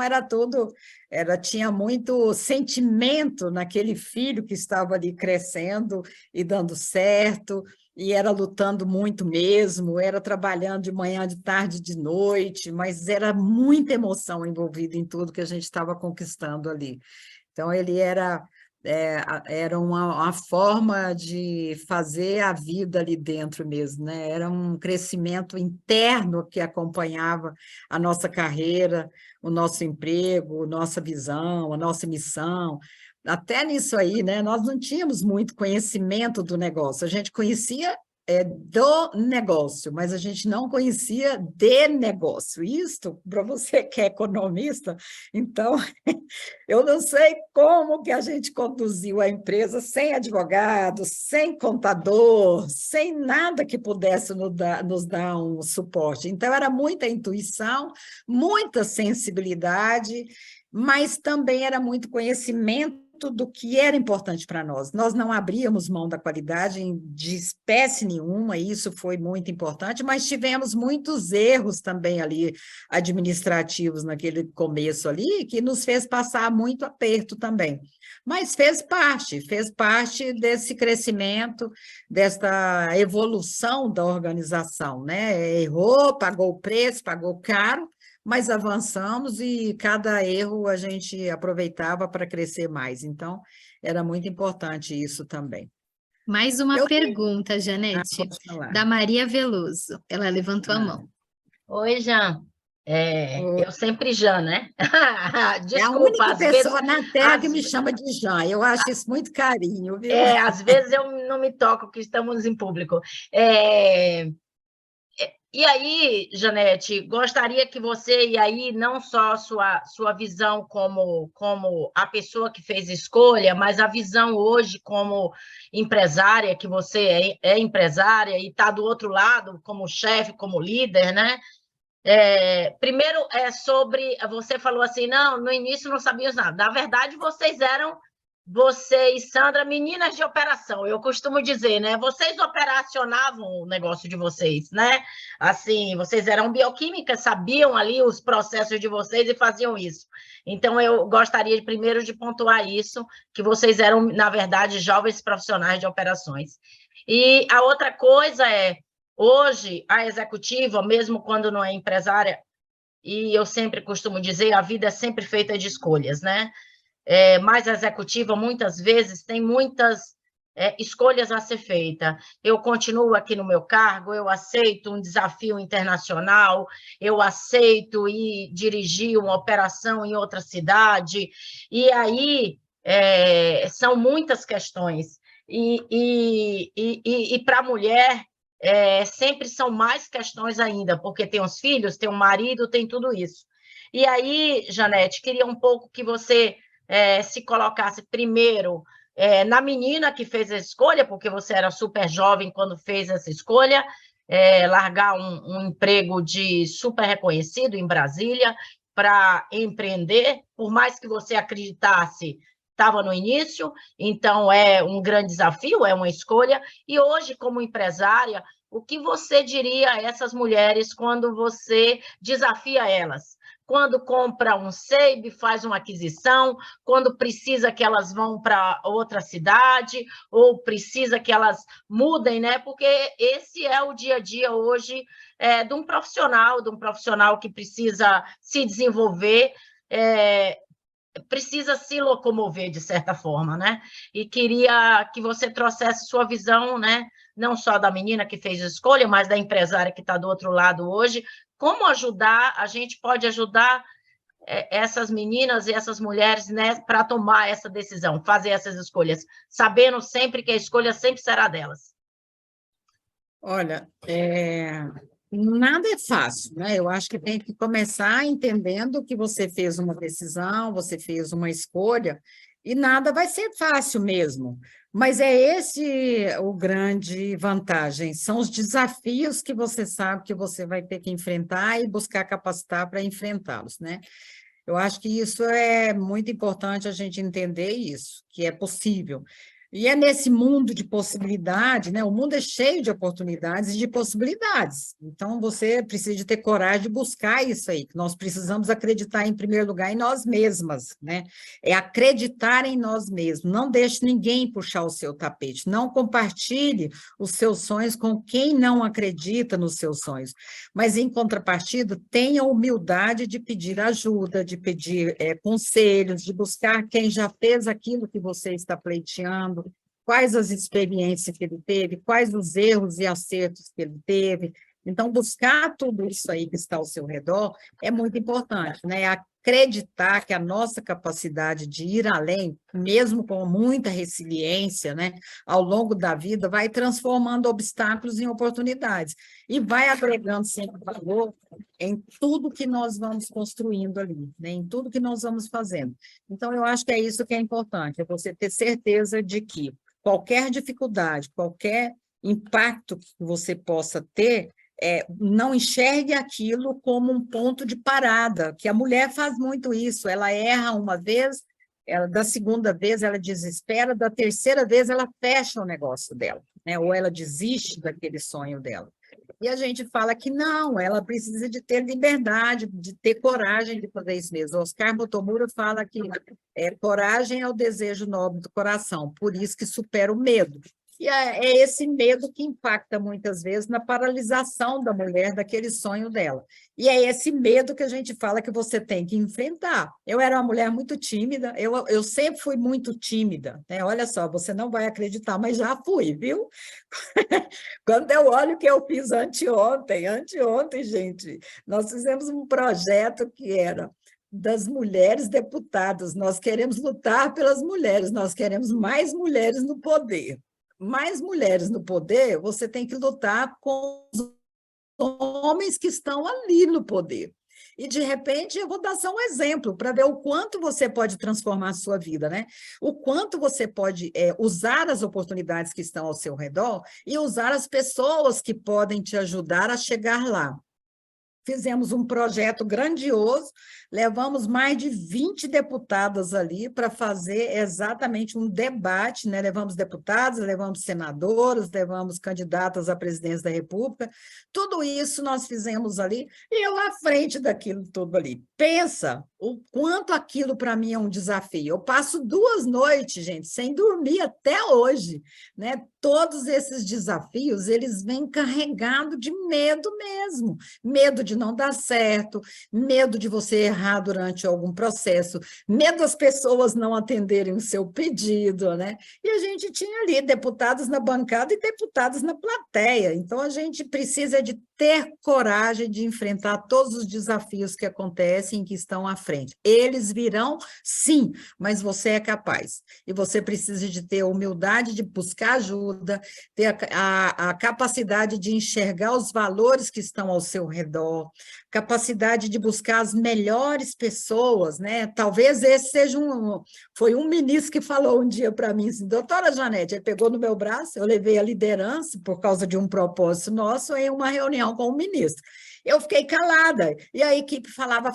tinha muito sentimento naquele filho que estava ali crescendo e dando certo, e era lutando muito mesmo, era trabalhando de manhã, de tarde, de noite, mas era muita emoção envolvida em tudo que a gente estava conquistando ali. Então, ele era uma forma de fazer a vida ali dentro mesmo, né? Era um crescimento interno que acompanhava a nossa carreira, o nosso emprego, a nossa visão, a nossa missão. Até nisso aí, né? Nós não tínhamos muito conhecimento do negócio, a gente conhecia do negócio, mas a gente não conhecia de negócio. Isto, para você que é economista, então, eu não sei como que a gente conduziu a empresa sem advogado, sem contador, sem nada que pudesse nos dar um suporte. Então, era muita intuição, muita sensibilidade, mas também era muito conhecimento do que era importante para nós. Nós não abríamos mão da qualidade de espécie nenhuma, e isso foi muito importante, mas tivemos muitos erros também ali administrativos naquele começo ali, que nos fez passar muito aperto também. Mas fez parte desse crescimento, desta evolução da organização, né? Errou, pagou o preço, pagou caro, mas avançamos e cada erro a gente aproveitava para crescer mais. Então, era muito importante isso também. Mais uma pergunta, Janete, pode falar. da Maria Veloso. Ela levantou a mão. Oi, Jan. Eu sempre Jan, né? Desculpa, é a única às pessoa vezes, na Terra que me chama de Jan. Eu acho isso muito carinho, viu? Às vezes eu não me toco que estamos em público. E aí, Janete, gostaria que você, e aí não só sua visão como a pessoa que fez escolha, mas a visão hoje como empresária, que você é empresária e está do outro lado como chefe, como líder, né? Primeiro, sobre, você falou assim, não, no início não sabíamos nada. Na verdade, você e Sandra, meninas de operação, eu costumo dizer, né? Vocês operacionavam o negócio de vocês, né? Assim, vocês eram bioquímicas, sabiam ali os processos de vocês e faziam isso. Então, eu gostaria primeiro de pontuar isso, que vocês eram, na verdade, jovens profissionais de operações. E a outra coisa hoje, a executiva, mesmo quando não é empresária, e eu sempre costumo dizer, a vida é sempre feita de escolhas, né? Mas a executiva, muitas vezes, tem muitas escolhas a ser feita. Eu continuo aqui no meu cargo, eu aceito um desafio internacional, eu aceito ir dirigir uma operação em outra cidade, e aí são muitas questões. E para a mulher, sempre são mais questões ainda, porque tem os filhos, tem o marido, tem tudo isso. E aí, Janete, queria um pouco que você se colocasse primeiro na menina que fez a escolha, porque você era super jovem quando fez essa escolha, largar um emprego de super reconhecido em Brasília para empreender, por mais que você acreditasse, estava no início, então é um grande desafio, é uma escolha, e hoje, como empresária, o que você diria a essas mulheres quando você desafia elas? Quando compra um SEIB, faz uma aquisição, quando precisa que elas vão para outra cidade, ou precisa que elas mudem, né? Porque esse é o dia a dia hoje de um profissional que precisa se desenvolver, precisa se locomover de certa forma, né? E queria que você trouxesse sua visão, né? Não só da menina que fez a escolha, mas da empresária que está do outro lado hoje. Como a gente pode ajudar essas meninas e essas mulheres, né, para tomar essa decisão, fazer essas escolhas, sabendo sempre que a escolha sempre será delas? Olha, nada é fácil, né? Eu acho que tem que começar entendendo que você fez uma decisão, você fez uma escolha, e nada vai ser fácil mesmo. Mas é esse o grande vantagem, são os desafios que você sabe que você vai ter que enfrentar e buscar capacitar para enfrentá-los, né? Eu acho que isso é muito importante a gente entender isso, que é possível. E é nesse mundo de possibilidade, né? O mundo é cheio de oportunidades e de possibilidades. Então, você precisa de ter coragem de buscar isso aí. Nós precisamos acreditar, em primeiro lugar, em nós mesmas, né? É acreditar em nós mesmos. Não deixe ninguém puxar o seu tapete. Não compartilhe os seus sonhos com quem não acredita nos seus sonhos. Mas, em contrapartida, tenha humildade de pedir ajuda, de pedir conselhos, de buscar quem já fez aquilo que você está pleiteando, quais as experiências que ele teve, quais os erros e acertos que ele teve. Então, buscar tudo isso aí que está ao seu redor é muito importante, né? Acreditar que a nossa capacidade de ir além, mesmo com muita resiliência, né, ao longo da vida, vai transformando obstáculos em oportunidades e vai agregando sempre valor em tudo que nós vamos construindo ali, né, em tudo que nós vamos fazendo. Então, eu acho que é isso que é importante, é você ter certeza de que qualquer dificuldade, qualquer impacto que você possa ter, não enxergue aquilo como um ponto de parada, que a mulher faz muito isso, ela erra uma vez, da segunda vez ela desespera, da terceira vez ela fecha o negócio dela, né? Ou ela desiste daquele sonho dela. E a gente fala que não, ela precisa de ter liberdade, de ter coragem de fazer isso mesmo. Oscar Motomura fala que coragem é o desejo nobre do coração, por isso que supera o medo. E é esse medo que impacta muitas vezes na paralisação da mulher, daquele sonho dela. E é esse medo que a gente fala que você tem que enfrentar. Eu era uma mulher muito tímida, eu sempre fui muito tímida, né? Olha só, você não vai acreditar, mas já fui, viu? Quando eu olho o que eu fiz anteontem, gente, nós fizemos um projeto que era das mulheres deputadas, nós queremos lutar pelas mulheres, nós queremos mais mulheres no poder. Mais mulheres no poder, você tem que lutar com os homens que estão ali no poder. E, de repente, eu vou dar só um exemplo para ver o quanto você pode transformar a sua vida, né? O quanto você pode usar as oportunidades que estão ao seu redor e usar as pessoas que podem te ajudar a chegar lá. Fizemos um projeto grandioso, levamos mais de 20 deputadas ali para fazer exatamente um debate, né? Levamos deputados, levamos senadoras, levamos candidatas à presidência da República, tudo isso nós fizemos ali, e eu à frente daquilo tudo ali. Pensa o quanto aquilo para mim é um desafio. Eu passo 2 noites, gente, sem dormir até hoje, né? Todos esses desafios, eles vêm carregados de medo mesmo, medo de não dar certo, medo de você errar durante algum processo, medo das pessoas não atenderem o seu pedido, né? E a gente tinha ali deputados na bancada e deputados na plateia, então a gente precisa de ter coragem de enfrentar todos os desafios que acontecem e que estão à frente. Eles virão, sim, mas você é capaz. E você precisa de ter humildade de buscar ajuda, ter a capacidade de enxergar os valores que estão ao seu redor, capacidade de buscar as melhores pessoas, né? Talvez esse seja foi um ministro que falou um dia para mim assim, doutora Janete, ele pegou no meu braço, eu levei a liderança por causa de um propósito nosso em uma reunião com o ministro. Eu fiquei calada, e a equipe falava,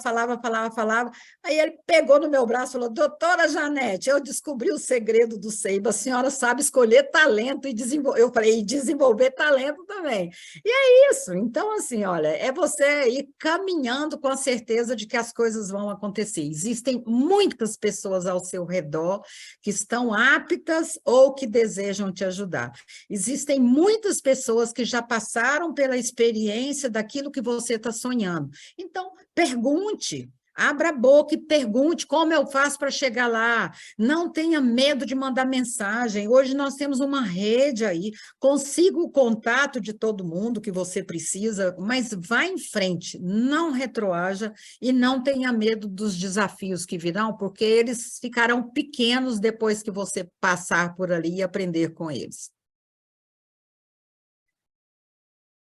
aí ele pegou no meu braço e falou, doutora Janete, eu descobri o segredo do Ceiba, a senhora sabe escolher talento e desenvolver, eu falei, e desenvolver talento também. E é isso, então assim, olha, é você ir caminhando com a certeza de que as coisas vão acontecer. Existem muitas pessoas ao seu redor que estão aptas ou que desejam te ajudar. Existem muitas pessoas que já passaram pela experiência daquilo que você está sonhando. Então, pergunte, abra a boca e pergunte como eu faço para chegar lá. Não tenha medo de mandar mensagem. Hoje nós temos uma rede aí, consiga o contato de todo mundo que você precisa, mas vá em frente, não retroaja e não tenha medo dos desafios que virão, porque eles ficarão pequenos depois que você passar por ali e aprender com eles.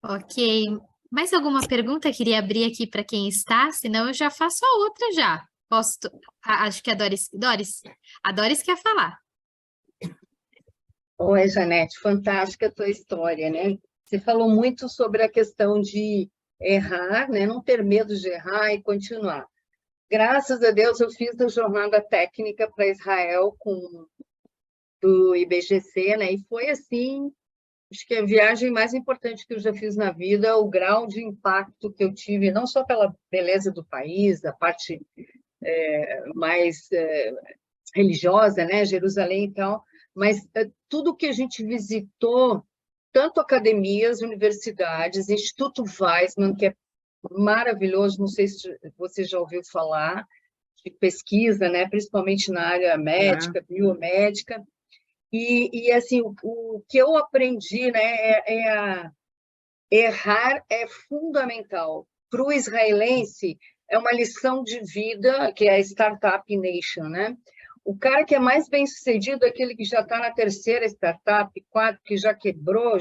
Ok. Mais alguma pergunta? Queria abrir aqui para quem está, senão eu já faço a outra já. Posso? Acho que a Doris quer falar. Oi, Janete, fantástica a tua história, né? Você falou muito sobre a questão de errar, né? Não ter medo de errar e continuar. Graças a Deus, eu fiz a jornada técnica para Israel com do IBGC, né? E foi assim, acho que a viagem mais importante que eu já fiz na vida, o grau de impacto que eu tive, não só pela beleza do país, da parte mais religiosa, né? Jerusalém e tal, mas tudo que a gente visitou, tanto academias, universidades, Instituto Weizmann, que é maravilhoso, não sei se você já ouviu falar, de pesquisa, né? Principalmente na área médica, biomédica. E assim, o que eu aprendi, né, errar é fundamental. Para o israelense, é uma lição de vida, que é a Startup Nation, né? O cara que é mais bem-sucedido é aquele que já está na terceira startup, quarto, que já quebrou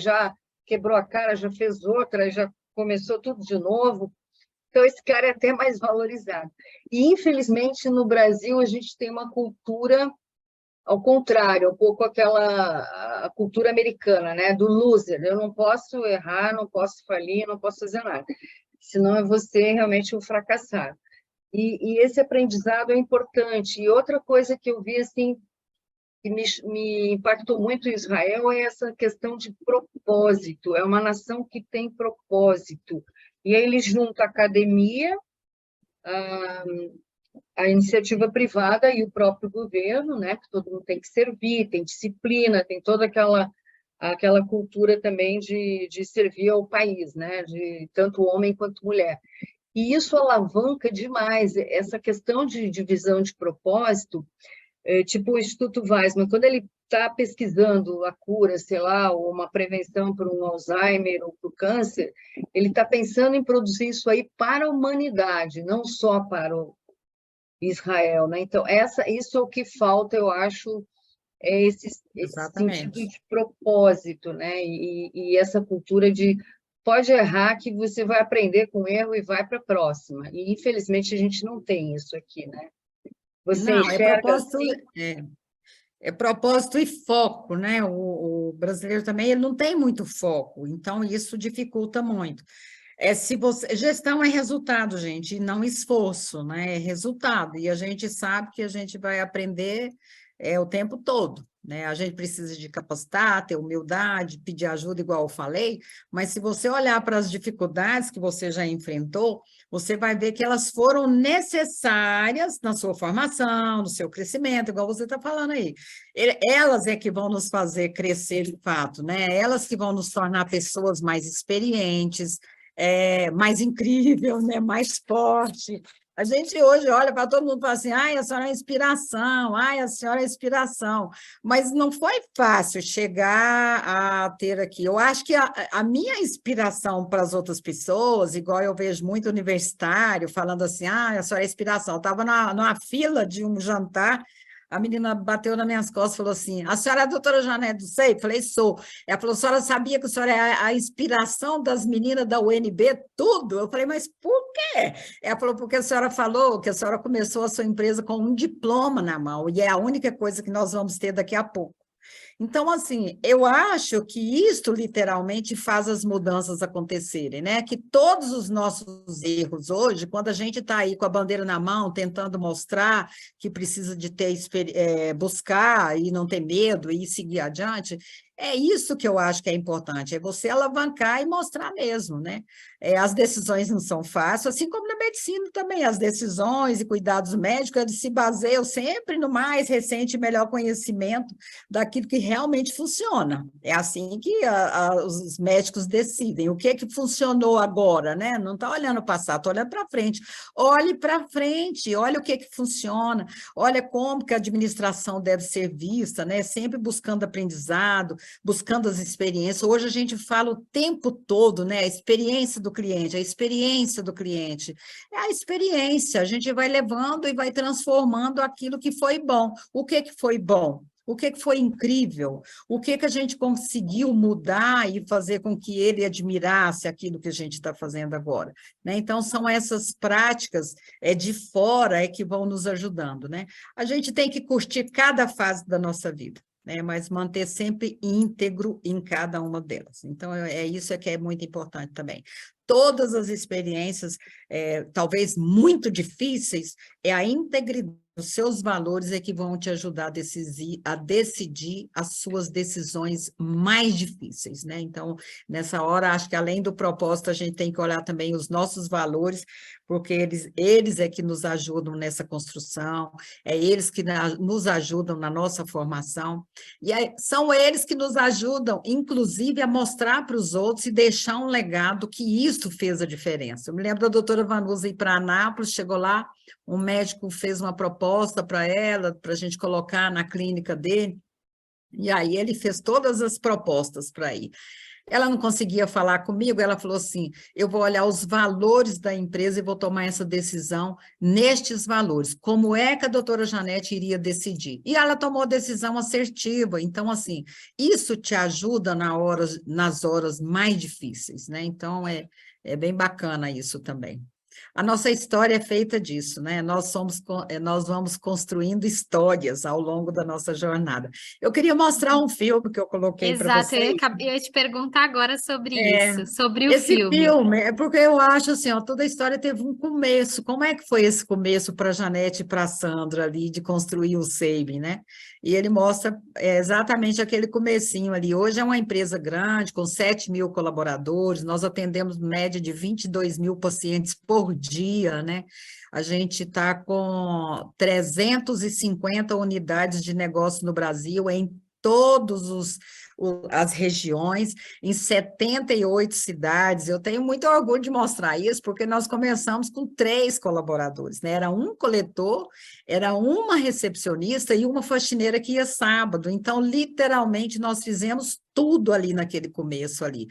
a cara, já fez outra, já começou tudo de novo. Então, esse cara é até mais valorizado. E, infelizmente, no Brasil, a gente tem uma cultura ao contrário, um pouco a cultura americana, né? Do loser. Eu não posso errar, não posso falir, não posso fazer nada. Senão eu vou ser realmente um fracassado. E esse aprendizado é importante. E outra coisa que eu vi, assim, que me impactou muito em Israel é essa questão de propósito. É uma nação que tem propósito. E aí ele junta a academia, a iniciativa privada e o próprio governo, né, que todo mundo tem que servir, tem disciplina, tem toda aquela cultura também de servir ao país, né, de tanto homem quanto mulher. E isso alavanca demais essa questão de divisão de propósito, tipo o Instituto Weizmann, quando ele está pesquisando a cura, sei lá, ou uma prevenção para um Alzheimer ou para o câncer, ele está pensando em produzir isso aí para a humanidade, não só para o Israel, né? Então, isso é o que falta, eu acho, é esse sentido de propósito, né? E essa cultura de pode errar que você vai aprender com o erro e vai para a próxima. E, infelizmente, a gente não tem isso aqui, né? Você Não, enxerga assim? É propósito e foco, né? O brasileiro também ele não tem muito foco, então isso dificulta muito. Gestão é resultado, gente, e não esforço, né? É resultado. E a gente sabe que a gente vai aprender o tempo todo, né? A gente precisa de capacitar, ter humildade, pedir ajuda, igual eu falei, mas se você olhar para as dificuldades que você já enfrentou, você vai ver que elas foram necessárias na sua formação, no seu crescimento, igual você está falando aí. Elas é que vão nos fazer crescer de fato, né? Elas que vão nos tornar pessoas mais experientes, mais incrível, né? Mais forte. A gente hoje olha para todo mundo e fala assim, ai, a senhora é inspiração, ai, a senhora é inspiração. Mas não foi fácil chegar a ter aqui. Eu acho que a minha inspiração para as outras pessoas, igual eu vejo muito universitário falando assim, ah, a senhora é inspiração. Eu estava numa fila de um jantar, a menina bateu nas minhas costas e falou assim, a senhora é a doutora Janete do SEI? Eu falei, sou. Ela falou, a senhora sabia que a senhora é a inspiração das meninas da UNB? Tudo? Eu falei, mas por quê? Ela falou, porque a senhora falou que a senhora começou a sua empresa com um diploma na mão, e é a única coisa que nós vamos ter daqui a pouco. Então, assim, eu acho que isto literalmente faz as mudanças acontecerem, né? Que todos os nossos erros hoje, quando a gente está aí com a bandeira na mão, tentando mostrar que precisa de ter, buscar e não ter medo e seguir adiante, é isso que eu acho que é importante, é você alavancar e mostrar mesmo, né? As decisões não são fáceis, assim como na medicina também, as decisões e cuidados médicos, eles se baseiam sempre no mais recente e melhor conhecimento daquilo que realmente funciona. É assim que os médicos decidem. O que funcionou agora, né? Não está olhando o passado, está olhando para frente. Olhe para frente, olha o que funciona, olha como que a administração deve ser vista, né? Sempre buscando aprendizado, buscando as experiências. Hoje a gente fala o tempo todo, né? A experiência do cliente, a experiência do cliente. É a experiência, a gente vai levando e vai transformando aquilo que foi bom. O que foi bom? O que foi incrível? O que a gente conseguiu mudar e fazer com que ele admirasse aquilo que a gente está fazendo agora, né? Então, são essas práticas de fora que vão nos ajudando, né? A gente tem que curtir cada fase da nossa vida, né? Mas manter sempre íntegro em cada uma delas. Então, isso que é muito importante também. todas as experiências, talvez muito difíceis, é a integridade. Os seus valores é que vão te ajudar a decidir as suas decisões mais difíceis, né? Então, nessa hora, acho que além do propósito, a gente tem que olhar também os nossos valores, porque eles é que nos ajudam nessa construção, é eles que nos ajudam na nossa formação, e são eles que nos ajudam, inclusive, a mostrar para os outros e deixar um legado que isso fez a diferença. Eu me lembro da doutora Vanusa ir para Anápolis, chegou lá, um médico fez uma proposta para ela, para a gente colocar na clínica dele, e aí ele fez todas as propostas para ir. Ela não conseguia falar comigo, ela falou assim, eu vou olhar os valores da empresa e vou tomar essa decisão nestes valores. Como é que a doutora Janete iria decidir? E ela tomou a decisão assertiva. Então, assim, isso te ajuda nas horas mais difíceis, né? Então, é bem bacana isso também. A nossa história é feita disso, né? Nós vamos construindo histórias ao longo da nossa jornada. Eu queria mostrar um filme que eu coloquei para vocês. Exato, eu ia te perguntar agora sobre isso, sobre o Esse filme. filme, é porque eu acho assim, ó, toda a história teve um começo. Como é que foi esse começo para a Janete e para a Sandra ali de construir o SEIB, né? E ele mostra exatamente aquele comecinho ali. Hoje é uma empresa grande, com 7.000 colaboradores, nós atendemos média de 22.000 pacientes por dia, né? A gente está com 350 unidades de negócio no Brasil, em todas as regiões, em 78 cidades. Eu tenho muito orgulho de mostrar isso, porque nós começamos com 3 colaboradores, né? Era um coletor, era uma recepcionista e uma faxineira que ia sábado. Então, literalmente, nós fizemos tudo ali naquele começo ali.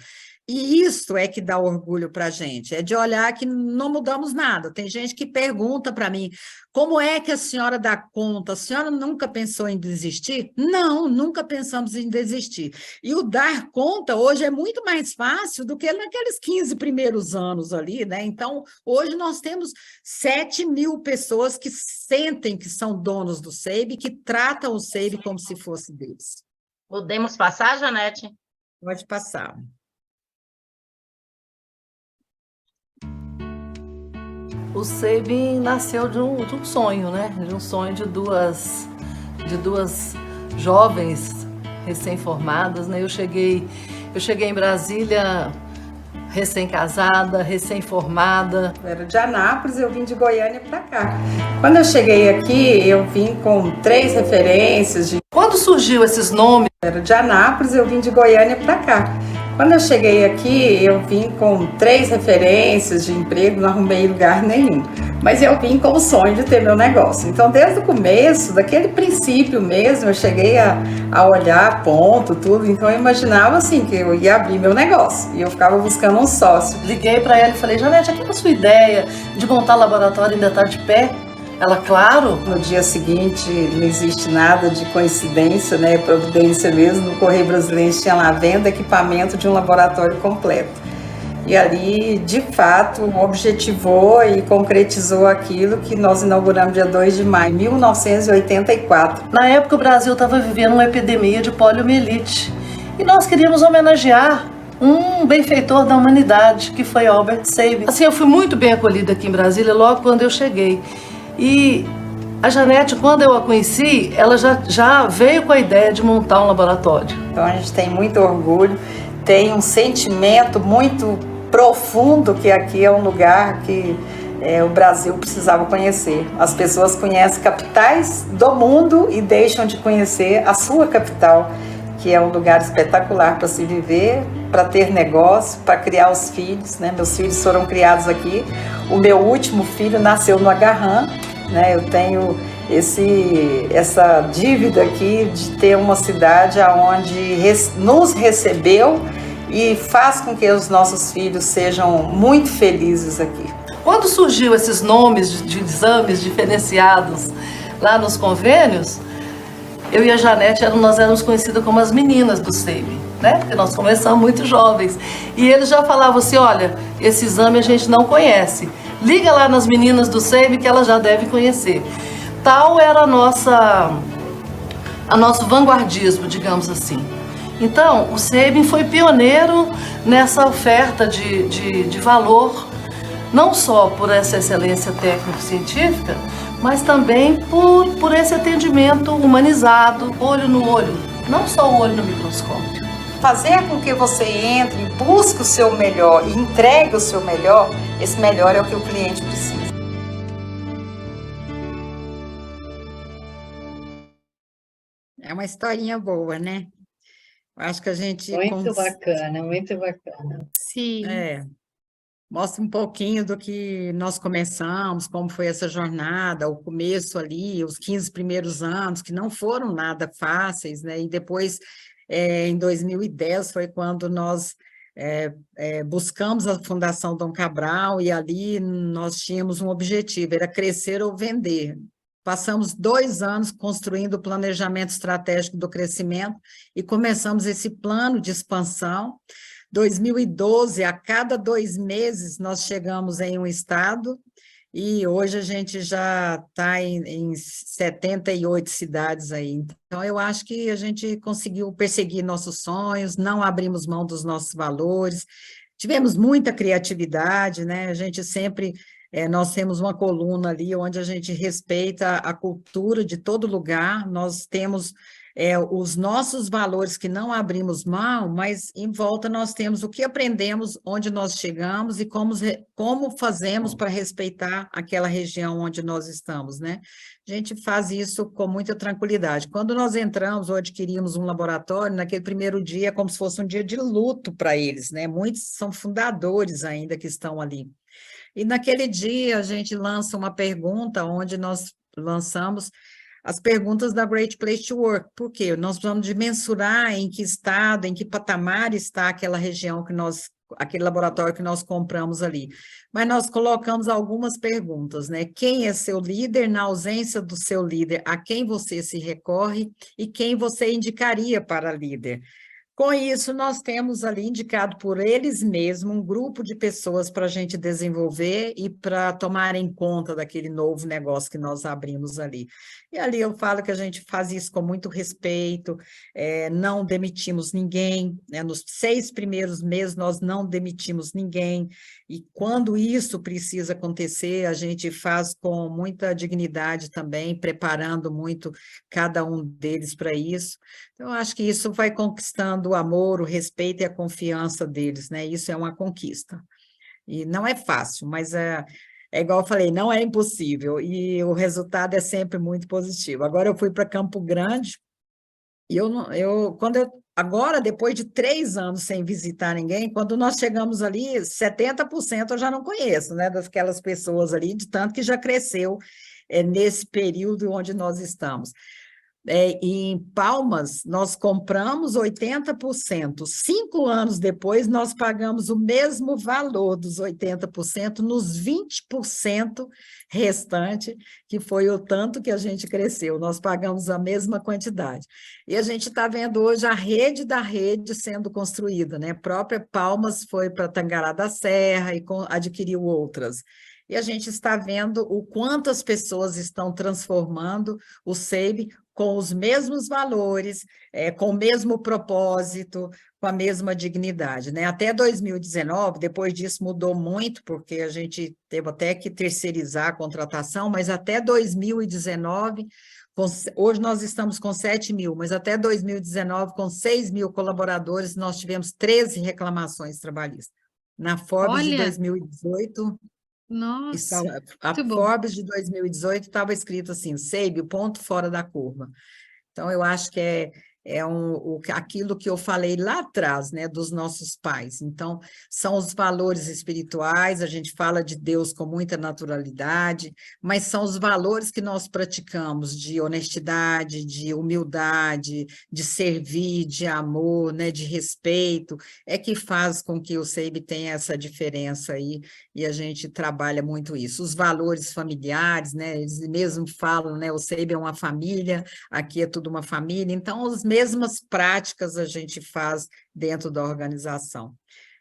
E isso é que dá orgulho para a gente, é de olhar que não mudamos nada. Tem gente que pergunta para mim, como é que a senhora dá conta? A senhora nunca pensou em desistir? Não, nunca pensamos em desistir. E o dar conta hoje é muito mais fácil do que naqueles 15 primeiros anos ali, né? Então, hoje nós temos 7.000 pessoas que sentem que são donos do SEIB, que tratam o SEIB como se fosse deles. Podemos passar, Janete? Pode passar. O SEIB nasceu de um sonho, né? De um sonho de duas jovens recém-formadas, né? Eu cheguei em Brasília recém-casada, recém-formada. Eu era de Anápolis, eu vim de Goiânia para cá. Quando eu cheguei aqui, eu vim com 3 referências. Quando surgiu esses nomes? Eu era de Anápolis, eu vim de Goiânia para cá. Quando eu cheguei aqui, eu vim com 3 referências de emprego, não arrumei lugar nenhum. Mas eu vim com o sonho de ter meu negócio. Então, desde o começo, daquele princípio mesmo, eu cheguei a olhar ponto, tudo. Então, eu imaginava assim, que eu ia abrir meu negócio. E eu ficava buscando um sócio. Liguei para ela e falei, Janete, aquela sua ideia de montar laboratório ainda está de pé? Ela, claro. No dia seguinte, não existe nada de coincidência, né? Providência mesmo. No Correio Brasileiro tinha lá venda equipamento de um laboratório completo. E ali, de fato, objetivou e concretizou aquilo que nós inauguramos dia 2 de maio de 1984. Na época, o Brasil estava vivendo uma epidemia de poliomielite. E nós queríamos homenagear um benfeitor da humanidade, que foi Albert SEIB. Assim, eu fui muito bem acolhida aqui em Brasília logo quando eu cheguei. E a Janete, quando eu a conheci, ela já veio com a ideia de montar um laboratório. Então a gente tem muito orgulho, tem um sentimento muito profundo que aqui é um lugar que o Brasil precisava conhecer. As pessoas conhecem capitais do mundo e deixam de conhecer a sua capital, que é um lugar espetacular para se viver, para ter negócio, para criar os filhos, né? Meus filhos foram criados aqui. O meu último filho nasceu no Agarrã, né? Eu tenho essa dívida aqui de ter uma cidade onde nos recebeu e faz com que os nossos filhos sejam muito felizes aqui. Quando surgiu esses nomes de exames diferenciados lá nos convênios, eu e a Janete, nós éramos conhecidas como as meninas do SEIB, né? Porque nós começamos muito jovens. E eles já falavam assim, olha, esse exame a gente não conhece. Liga lá nas meninas do SEIB que elas já devem conhecer. Tal era nosso vanguardismo, digamos assim. Então, o SEIB foi pioneiro nessa oferta de valor, não só por essa excelência técnico-científica, mas também por esse atendimento humanizado, olho no olho, não só o olho no microscópio. Fazer com que você entre, busque o seu melhor e entregue o seu melhor, esse melhor é o que o cliente precisa. É uma historinha boa, né? Acho que a gente Muito bacana, muito bacana. Sim. mostra um pouquinho do que nós começamos, como foi essa jornada, o começo ali, os 15 primeiros anos, que não foram nada fáceis, né? E depois, em 2010, foi quando nós buscamos a Fundação Dom Cabral, e ali nós tínhamos um objetivo, era crescer ou vender. Passamos 2 anos construindo o planejamento estratégico do crescimento e começamos esse plano de expansão. 2012, a cada 2 meses, nós chegamos em um estado, e hoje a gente já está em 78 cidades aí. Então, eu acho que a gente conseguiu perseguir nossos sonhos, não abrimos mão dos nossos valores, tivemos muita criatividade, né? A gente sempre... nós temos uma coluna ali onde a gente respeita a cultura de todo lugar, nós temos os nossos valores que não abrimos mão, mas em volta nós temos o que aprendemos, onde nós chegamos e como fazemos para respeitar aquela região onde nós estamos, né? A gente faz isso com muita tranquilidade. Quando nós entramos ou adquirimos um laboratório, naquele primeiro dia é como se fosse um dia de luto para eles, né? Muitos são fundadores ainda que estão ali. E naquele dia a gente lança uma pergunta, onde nós lançamos as perguntas da Great Place to Work. Por quê? Nós precisamos de mensurar em que estado, em que patamar está aquela região aquele laboratório que nós compramos ali. Mas nós colocamos algumas perguntas, né? Quem é seu líder? Na ausência do seu líder, a quem você se recorre e quem você indicaria para líder? Com isso, nós temos ali indicado por eles mesmos um grupo de pessoas para a gente desenvolver e para tomarem conta daquele novo negócio que nós abrimos ali. E ali eu falo que a gente faz isso com muito respeito, não demitimos ninguém, né? Nos 6 primeiros meses nós não demitimos ninguém, e quando isso precisa acontecer, a gente faz com muita dignidade também, preparando muito cada um deles para isso. Então, eu acho que isso vai conquistando o amor, o respeito e a confiança deles, né? Isso é uma conquista. E não é fácil, mas é igual eu falei, não é impossível, e o resultado é sempre muito positivo. Agora eu fui para Campo Grande, e agora, depois de 3 anos sem visitar ninguém, quando nós chegamos ali, 70% eu já não conheço, né? Daquelas pessoas ali, de tanto que já cresceu nesse período onde nós estamos. E em Palmas, nós compramos 80%. 5 anos depois, nós pagamos o mesmo valor dos 80% nos 20% restante, que foi o tanto que a gente cresceu. Nós pagamos a mesma quantidade. E a gente está vendo hoje a rede da rede sendo construída, né? A própria Palmas foi para Tangará da Serra e adquiriu outras. E a gente está vendo o quanto as pessoas estão transformando o SEIB com os mesmos valores, com o mesmo propósito, com a mesma dignidade, né? Até 2019, depois disso mudou muito, porque a gente teve até que terceirizar a contratação, mas até 2019, hoje nós estamos com 7 mil, mas até 2019, com 6 mil colaboradores, nós tivemos 13 reclamações trabalhistas. Na Forbes de 2018... Nossa, a Forbes de 2018 estava escrito assim, SEIB, o ponto fora da curva. Então, eu acho que aquilo que eu falei lá atrás, né, dos nossos pais. Então, são os valores espirituais, a gente fala de Deus com muita naturalidade, mas são os valores que nós praticamos de honestidade, de humildade, de servir, de amor, né, de respeito, que faz com que o SEIB tenha essa diferença aí, e a gente trabalha muito isso. Os valores familiares, né, eles mesmo falam, né, o SEIB é uma família, aqui é tudo uma família, então as mesmas práticas a gente faz dentro da organização.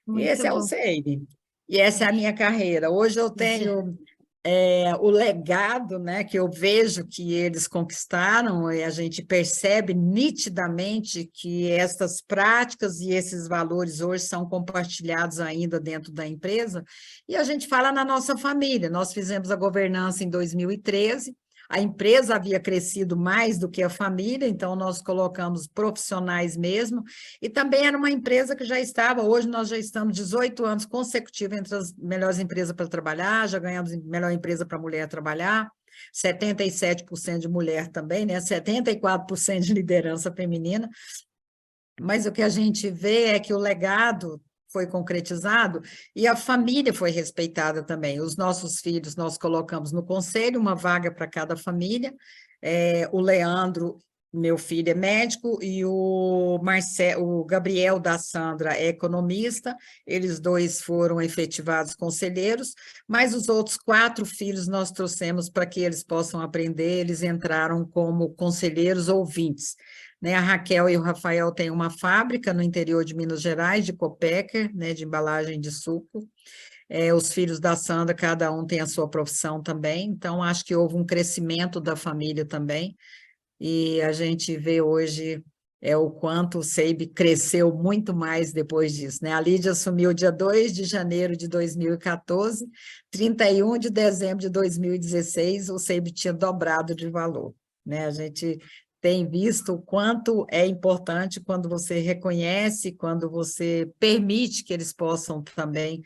Muito Esse é o bom. SEIB, e essa é a minha carreira. Hoje eu tenho o legado, né, que eu vejo que eles conquistaram, e a gente percebe nitidamente que essas práticas e esses valores hoje são compartilhados ainda dentro da empresa, e a gente fala na nossa família. Nós fizemos a governança em 2013, a empresa havia crescido mais do que a família, então nós colocamos profissionais mesmo, e também era uma empresa que já estava, hoje nós já estamos 18 anos consecutivos entre as melhores empresas para trabalhar, já ganhamos melhor empresa para mulher trabalhar, 77% de mulher também, né? 74% de liderança feminina, mas o que a gente vê é que o legado foi concretizado e a família foi respeitada também. Os nossos filhos nós colocamos no conselho, uma vaga para cada família. O Leandro, meu filho, é médico, e o Gabriel da Sandra é economista, eles dois foram efetivados conselheiros, mas os outros 4 filhos nós trouxemos para que eles possam aprender, eles entraram como conselheiros ouvintes. Né, a Raquel e o Rafael têm uma fábrica no interior de Minas Gerais, de Copéquer, né, de embalagem de suco. Os filhos da Sandra, cada um tem a sua profissão também, então acho que houve um crescimento da família também, e a gente vê hoje o quanto o SEIB cresceu muito mais depois disso. Né? A Lídia assumiu dia 2 de janeiro de 2014, 31 de dezembro de 2016, o SEIB tinha dobrado de valor. Né? A gente tem visto o quanto é importante quando você reconhece, quando você permite que eles possam também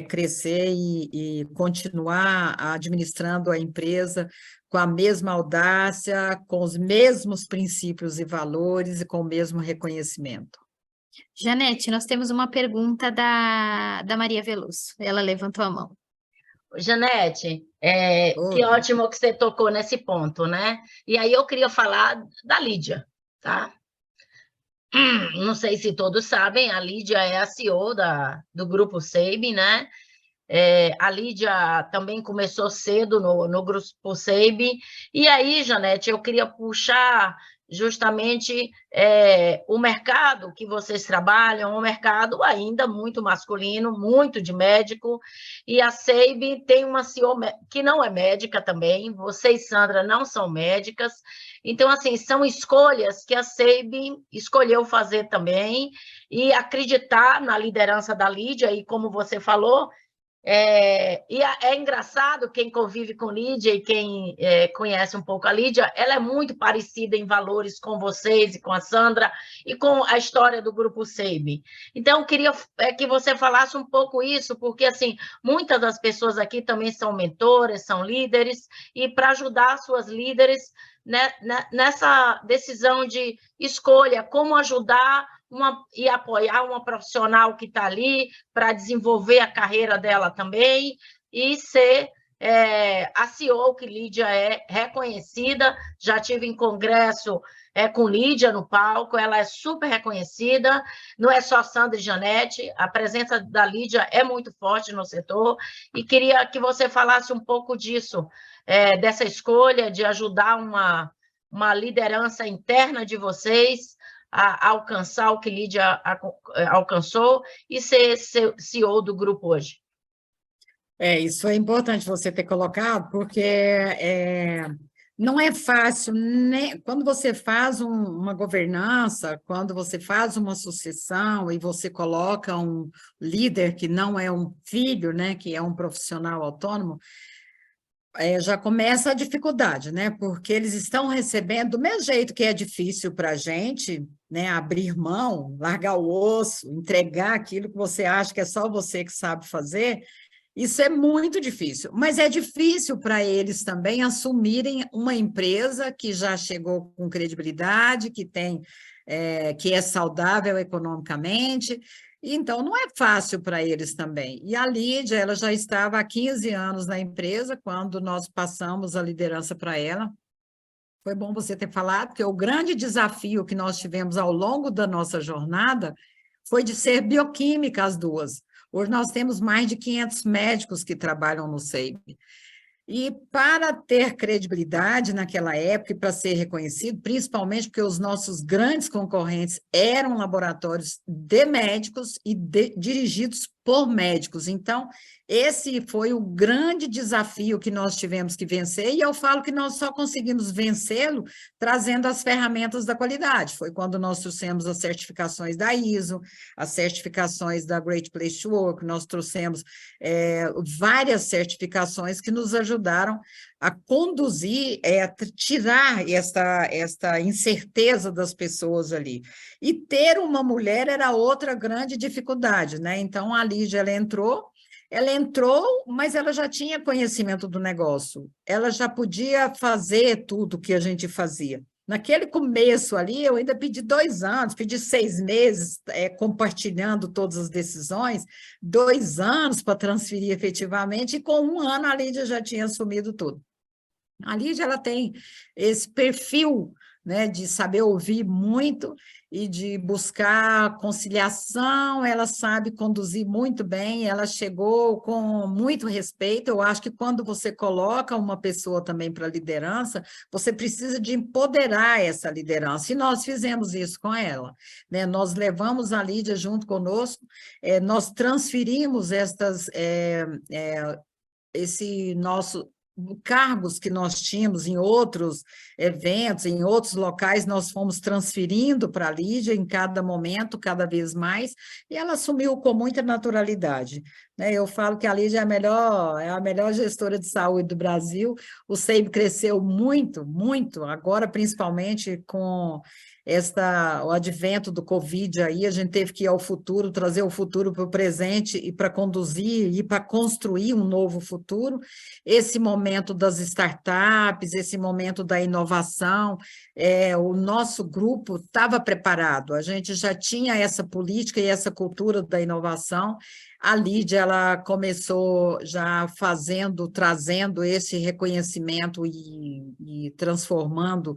crescer e continuar administrando a empresa com a mesma audácia, com os mesmos princípios e valores e com o mesmo reconhecimento. Janete, nós temos uma pergunta da Maria Veloso. Ela levantou a mão. Janete, que ótimo que você tocou nesse ponto, né? E aí eu queria falar da Lídia, tá? Não sei se todos sabem, a Lídia é a CEO do Grupo SEIB, né? A Lídia também começou cedo no Grupo SEIB. E aí, Janete, eu queria puxar justamente o mercado que vocês trabalham, um mercado ainda muito masculino, muito de médico, e a SEIB tem uma CEO que não é médica também, vocês, Sandra, não são médicas, então, assim, são escolhas que a SEIB escolheu fazer também, e acreditar na liderança da Lídia, e como você falou, e é engraçado, quem convive com Lídia e quem conhece um pouco a Lídia, ela é muito parecida em valores com vocês e com a Sandra e com a história do Grupo SEIB. Então, eu queria que você falasse um pouco isso, porque, assim, muitas das pessoas aqui também são mentoras, são líderes, e para ajudar suas líderes, né, nessa decisão de escolha, como ajudar e apoiar uma profissional que está ali para desenvolver a carreira dela também e ser a CEO que Lídia é reconhecida. Já tive em congresso com Lídia no palco, ela é super reconhecida, não é só Sandra e Janete, a presença da Lídia é muito forte no setor, e queria que você falasse um pouco disso, dessa escolha de ajudar uma liderança interna de vocês a alcançar o que Lídia alcançou e ser CEO do grupo hoje. Isso é importante você ter colocado, porque não é fácil, né? Quando você faz uma governança, quando você faz uma sucessão e você coloca um líder que não é um filho, né, que é um profissional autônomo, já começa a dificuldade, né? Porque eles estão recebendo, do mesmo jeito que é difícil para a gente, né, abrir mão, largar o osso, entregar aquilo que você acha que é só você que sabe fazer, isso é muito difícil, mas é difícil para eles também assumirem uma empresa que já chegou com credibilidade, que é saudável economicamente. Então, não é fácil para eles também. E a Lídia, ela já estava há 15 anos na empresa, quando nós passamos a liderança para ela. Foi bom você ter falado, porque o grande desafio que nós tivemos ao longo da nossa jornada foi de ser bioquímica as duas. Hoje nós temos mais de 500 médicos que trabalham no SEIB. E para ter credibilidade naquela época e para ser reconhecido, principalmente porque os nossos grandes concorrentes eram laboratórios de médicos e dirigidos por médicos. Então, esse foi o grande desafio que nós tivemos que vencer, e eu falo que nós só conseguimos vencê-lo trazendo as ferramentas da qualidade. Foi quando nós trouxemos as certificações da ISO, as certificações da Great Place to Work, nós trouxemos várias certificações que nos ajudaram a conduzir, tirar esta incerteza das pessoas ali. E ter uma mulher era outra grande dificuldade, né? Então, a Lídia, ela entrou, mas ela já tinha conhecimento do negócio, ela já podia fazer tudo que a gente fazia. Naquele começo ali, eu ainda pedi 2 anos, pedi 6 meses, compartilhando todas as decisões, 2 anos para transferir efetivamente, e com 1 ano a Lídia já tinha assumido tudo. A Lídia, ela tem esse perfil, né, de saber ouvir muito e de buscar conciliação, ela sabe conduzir muito bem, ela chegou com muito respeito. Eu acho que quando você coloca uma pessoa também para liderança, você precisa de empoderar essa liderança, e nós fizemos isso com ela, né? Nós levamos a Lídia junto conosco, nós transferimos esse nosso cargos que nós tínhamos em outros eventos, em outros locais, nós fomos transferindo para a Lídia em cada momento, cada vez mais, e ela assumiu com muita naturalidade, né? Eu falo que a Lídia é a melhor gestora de saúde do Brasil. O SEIB cresceu muito, muito, agora principalmente com o advento do Covid aí, a gente teve que ir ao futuro, trazer o futuro para o presente e para conduzir e para construir um novo futuro. Esse momento das startups, esse momento da inovação, o nosso grupo estava preparado, a gente já tinha essa política e essa cultura da inovação. A Lídia, ela começou já trazendo esse reconhecimento e transformando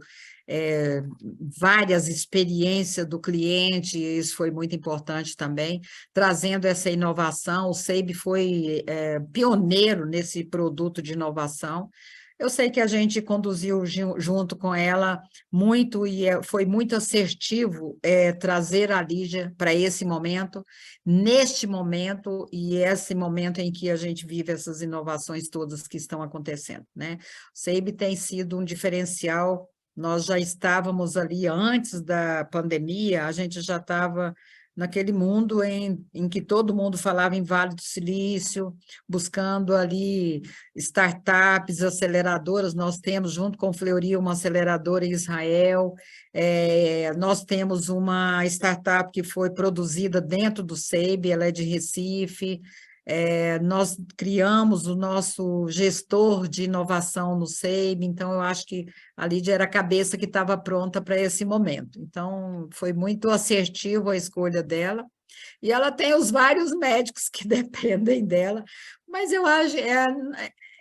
várias experiências do cliente, isso foi muito importante também, trazendo essa inovação. O SEIB foi pioneiro nesse produto de inovação. Eu sei que a gente conduziu junto com ela muito, e foi muito assertivo trazer a Lídia para esse momento, neste momento, e esse momento em que a gente vive essas inovações todas que estão acontecendo, né? O SEIB tem sido um diferencial. Nós já estávamos ali antes da pandemia, a gente já estava naquele mundo em que todo mundo falava em Vale do Silício, buscando ali startups, aceleradoras. Nós temos, junto com o Fleury, uma aceleradora em Israel, nós temos uma startup que foi produzida dentro do SEIB, ela é de Recife. Nós criamos o nosso gestor de inovação no SEIB, então eu acho que a Lídia era a cabeça que estava pronta para esse momento. Então, foi muito assertivo a escolha dela, e ela tem os vários médicos que dependem dela, mas eu acho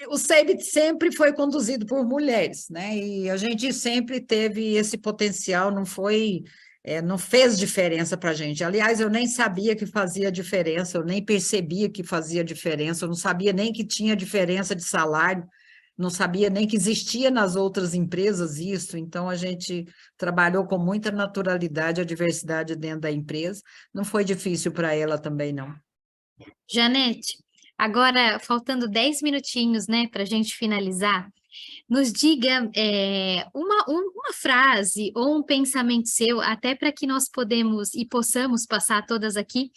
o SEIB sempre foi conduzido por mulheres, né? E a gente sempre teve esse potencial, não fez diferença para a gente. Aliás, eu nem sabia que fazia diferença, eu nem percebia que fazia diferença, eu não sabia nem que tinha diferença de salário, não sabia nem que existia nas outras empresas isso. Então, a gente trabalhou com muita naturalidade a diversidade dentro da empresa. Não foi difícil para ela também, não. Janete, agora, faltando 10 minutinhos, né, para a gente finalizar, nos diga uma frase ou um pensamento seu, até para que nós possamos passar todas aqui,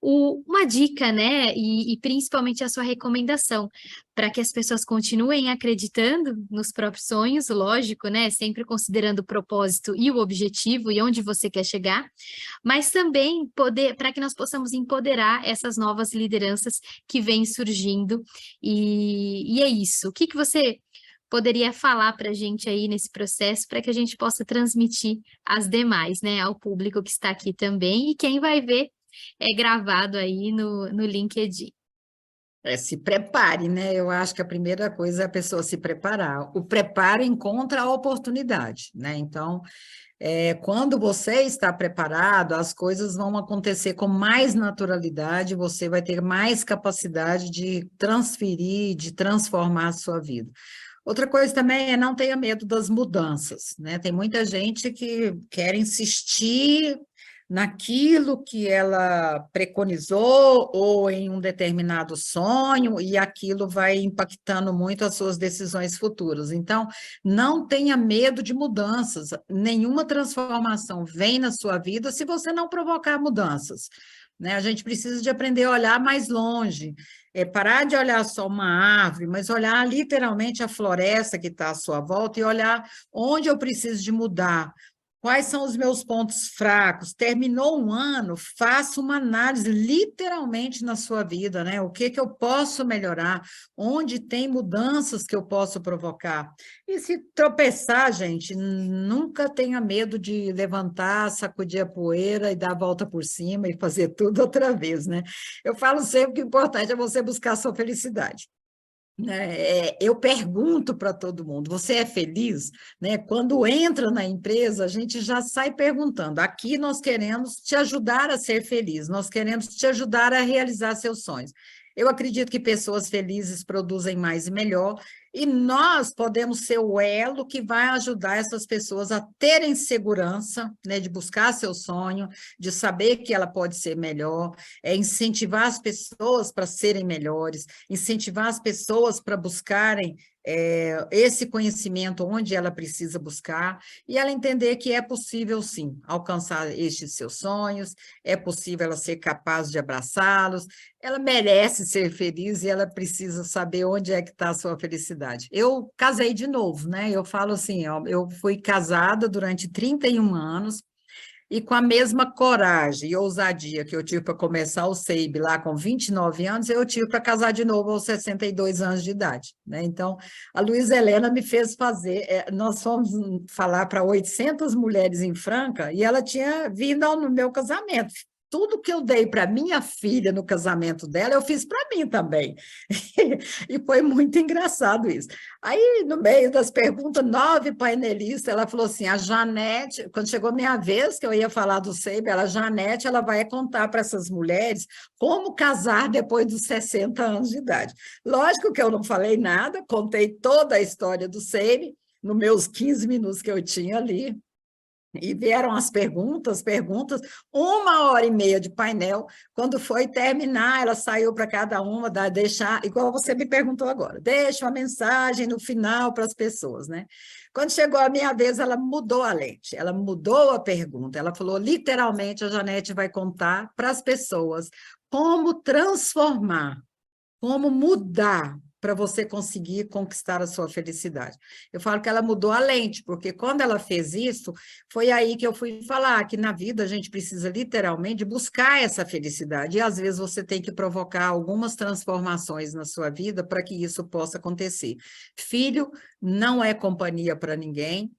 uma dica, né, e principalmente a sua recomendação, para que as pessoas continuem acreditando nos próprios sonhos, lógico, né, sempre considerando o propósito e o objetivo e onde você quer chegar, mas também para que nós possamos empoderar essas novas lideranças que vêm surgindo, e é isso. O que você poderia falar para a gente aí nesse processo, para que a gente possa transmitir às demais, né, ao público que está aqui também, e quem vai ver gravado aí no LinkedIn? Se prepare, né? Eu acho que a primeira coisa é a pessoa se preparar. O preparo encontra a oportunidade, né? Então, quando você está preparado, as coisas vão acontecer com mais naturalidade, você vai ter mais capacidade de transferir, de transformar a sua vida. Outra coisa também é não tenha medo das mudanças, né? Tem muita gente que quer insistir naquilo que ela preconizou ou em um determinado sonho, e aquilo vai impactando muito as suas decisões futuras. Então, não tenha medo de mudanças. Nenhuma transformação vem na sua vida se você não provocar mudanças, né? A gente precisa de aprender a olhar mais longe, parar de olhar só uma árvore, mas olhar literalmente a floresta que está à sua volta e olhar onde eu preciso de mudar. Quais são os meus pontos fracos? Terminou um ano, faça uma análise literalmente na sua vida, né? O que eu posso melhorar? Onde tem mudanças que eu posso provocar? E se tropeçar, gente, nunca tenha medo de levantar, sacudir a poeira e dar a volta por cima e fazer tudo outra vez, né? Eu falo sempre que o importante é você buscar a sua felicidade. Eu pergunto para todo mundo, você é feliz? Né? Quando entra na empresa, a gente já sai perguntando, aqui nós queremos te ajudar a ser feliz, nós queremos te ajudar a realizar seus sonhos. Eu acredito que pessoas felizes produzem mais e melhor, e nós podemos ser o elo que vai ajudar essas pessoas a terem segurança, né, de buscar seu sonho, de saber que ela pode ser melhor, incentivar as pessoas para serem melhores, incentivar as pessoas para buscarem esse conhecimento onde ela precisa buscar, e ela entender que é possível, sim, alcançar estes seus sonhos, é possível ela ser capaz de abraçá-los, ela merece ser feliz e ela precisa saber onde é que está a sua felicidade. Eu casei de novo, né? Eu falo assim, ó, eu fui casada durante 31 anos, e com a mesma coragem e ousadia que eu tive para começar o SEIB lá com 29 anos, eu tive para casar de novo aos 62 anos de idade, né? Então, a Luísa Helena me fez fazer, nós fomos falar para 800 mulheres em Franca, e ela tinha vindo no meu casamento. Tudo que eu dei para minha filha no casamento dela, eu fiz para mim também. E foi muito engraçado isso. Aí, no meio das perguntas, 9 painelistas, ela falou assim, a Janete, quando chegou a minha vez, que eu ia falar do SEIB, a Janete, ela vai contar para essas mulheres como casar depois dos 60 anos de idade. Lógico que eu não falei nada, contei toda a história do SEIB, nos meus 15 minutos que eu tinha ali, e vieram as perguntas, 1h30 de painel. Quando foi terminar, ela saiu para cada uma, deixar, igual você me perguntou agora, deixa uma mensagem no final para as pessoas, né? Quando chegou a minha vez, ela mudou a lente, ela mudou a pergunta, ela falou, literalmente, a Janete vai contar para as pessoas como transformar, como mudar, para você conseguir conquistar a sua felicidade. Eu falo que ela mudou a lente, porque quando ela fez isso, foi aí que eu fui falar que na vida a gente precisa literalmente buscar essa felicidade, e às vezes você tem que provocar algumas transformações na sua vida para que isso possa acontecer. Filho não é companhia para ninguém,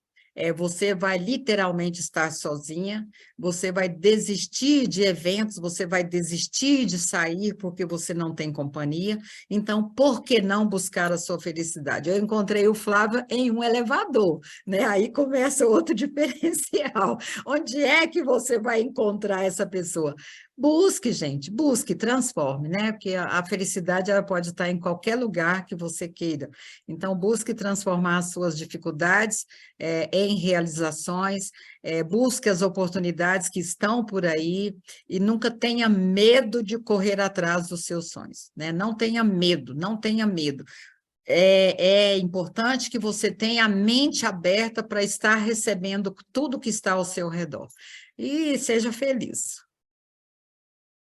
você vai literalmente estar sozinha, você vai desistir de eventos, você vai desistir de sair porque você não tem companhia, então por que não buscar a sua felicidade? Eu encontrei o Flávio em um elevador, né? Aí começa outro diferencial, onde é que você vai encontrar essa pessoa? Busque, gente, busque, transforme, né? Porque a felicidade ela pode estar em qualquer lugar que você queira. Então, busque transformar as suas dificuldades em realizações, busque as oportunidades que estão por aí e nunca tenha medo de correr atrás dos seus sonhos, né? Não tenha medo, não tenha medo. É importante que você tenha a mente aberta para estar recebendo tudo que está ao seu redor. E seja feliz.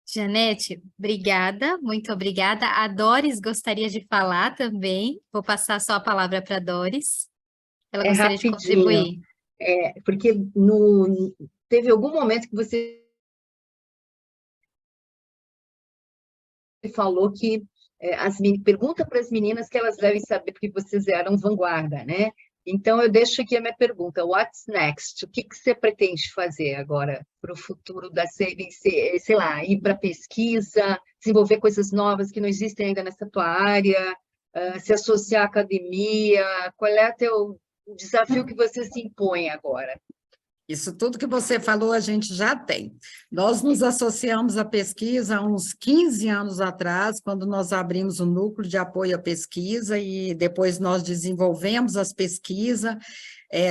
Janete, obrigada, muito obrigada. A Doris gostaria de falar também. Vou passar só a palavra para a Doris. Ela gostaria de contribuir. Porque teve algum momento que você falou que pergunta para as meninas que elas devem saber, porque vocês eram vanguarda, né? Então, eu deixo aqui a minha pergunta, what's next? O que você pretende fazer agora para o futuro da CBC? Sei lá, ir para pesquisa, desenvolver coisas novas que não existem ainda nessa tua área, se associar à academia? Qual é o desafio que você se impõe agora? Isso tudo que você falou, a gente já tem. Nós nos associamos à pesquisa há uns 15 anos atrás, quando nós abrimos o núcleo de apoio à pesquisa, e depois nós desenvolvemos as pesquisas.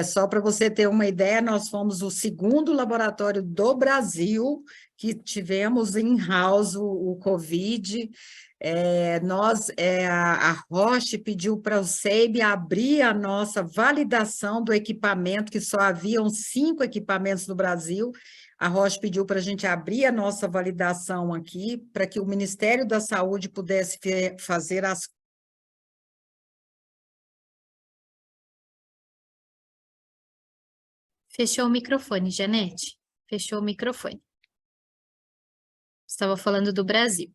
Só para você ter uma ideia, nós fomos o segundo laboratório do Brasil que tivemos in-house o COVID. A Roche pediu para o SEIB abrir a nossa validação do equipamento, que só haviam 5 equipamentos no Brasil. A Roche pediu para a gente abrir a nossa validação aqui, para que o Ministério da Saúde pudesse fazer as... Fechou o microfone, Janete. Fechou o microfone. Estava falando do Brasil.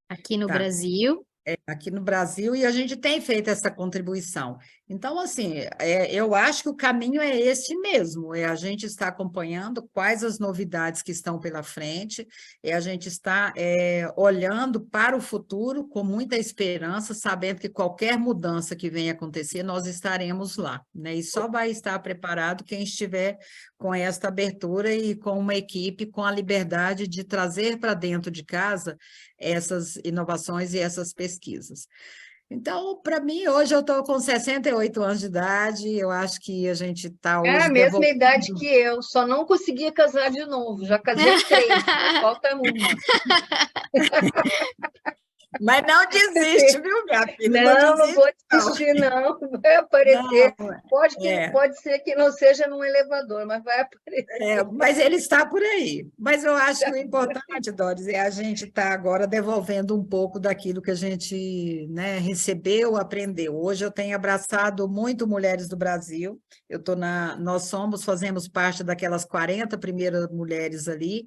Aqui no Brasil... Aqui no Brasil, e a gente tem feito essa contribuição. Então, assim, eu acho que o caminho é esse mesmo, a gente está acompanhando quais as novidades que estão pela frente, a gente está olhando para o futuro com muita esperança, sabendo que qualquer mudança que venha acontecer, nós estaremos lá, né? E só vai estar preparado quem estiver com esta abertura e com uma equipe com a liberdade de trazer para dentro de casa essas inovações e essas pesquisas. Então, para mim, hoje eu estou com 68 anos de idade, eu acho que a gente está hoje... É a mesma idade que eu, só não conseguia casar de novo, já casei 3, mas falta uma. Mas não desiste, viu, minha filha? Não vou desistir, não. Vai aparecer. Pode ser que não seja num elevador, mas vai aparecer. Mas ele está por aí. Mas eu acho que o importante, Doris, é a gente estar agora devolvendo um pouco daquilo que a gente, né, recebeu, aprendeu. Hoje eu tenho abraçado muito mulheres do Brasil. Nós fazemos parte daquelas 40 primeiras mulheres ali.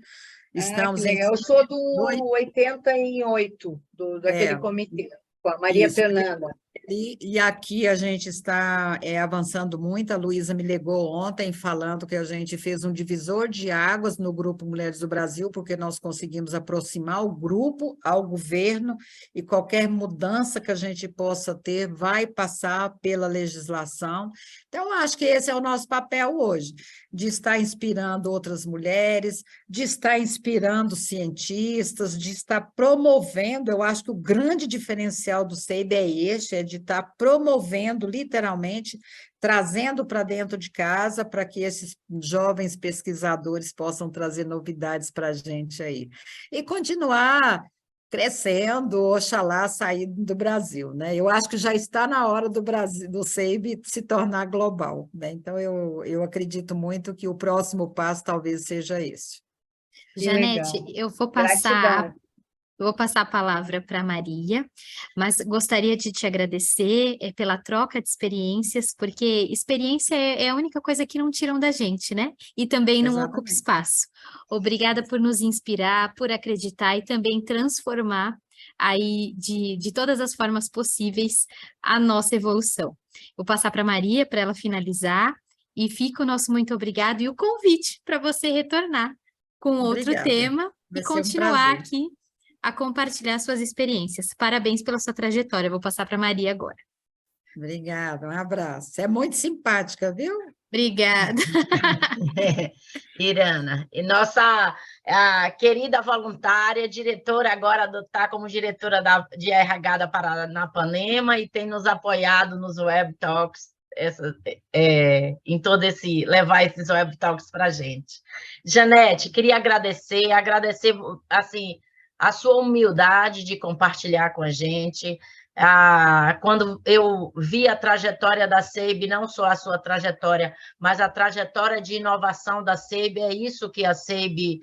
Estamos eu sou do 88, daquele comitê, com a Maria Fernanda. E aqui a gente está avançando muito. A Luísa me ligou ontem falando que a gente fez um divisor de águas no Grupo Mulheres do Brasil, porque nós conseguimos aproximar o grupo ao governo e qualquer mudança que a gente possa ter vai passar pela legislação. Então, eu acho que esse é o nosso papel hoje, de estar inspirando outras mulheres, de estar inspirando cientistas, de estar promovendo. Eu acho que o grande diferencial do SEIB é esse, de estar promovendo, literalmente, trazendo para dentro de casa, para que esses jovens pesquisadores possam trazer novidades para a gente aí. E continuar crescendo, oxalá sair do Brasil, né? Eu acho que já está na hora do Brasil, do SEIB se tornar global, né? Então, eu acredito muito que o próximo passo talvez seja esse. Janete, eu vou passar a palavra para a Maria, mas gostaria de te agradecer pela troca de experiências, porque experiência é a única coisa que não tiram da gente, né? E também não ocupa espaço. Obrigada por nos inspirar, por acreditar e também transformar aí de todas as formas possíveis a nossa evolução. Vou passar para a Maria para ela finalizar e fica o nosso muito obrigado e o convite para você retornar com outro tema e continuar aqui a compartilhar suas experiências. Parabéns pela sua trajetória. Vou passar para a Maria agora. Obrigada, um abraço. Você é muito simpática, viu? Obrigada. Irana, e nossa querida voluntária, diretora agora está como diretora de RH da Paranapanema e tem nos apoiado nos Web Talks, em todo levar esses Web Talks para a gente. Janete, queria agradecer assim, a sua humildade de compartilhar com a gente. Quando eu vi a trajetória da SEIB, não só a sua trajetória, mas a trajetória de inovação da SEIB, é isso que a SEIB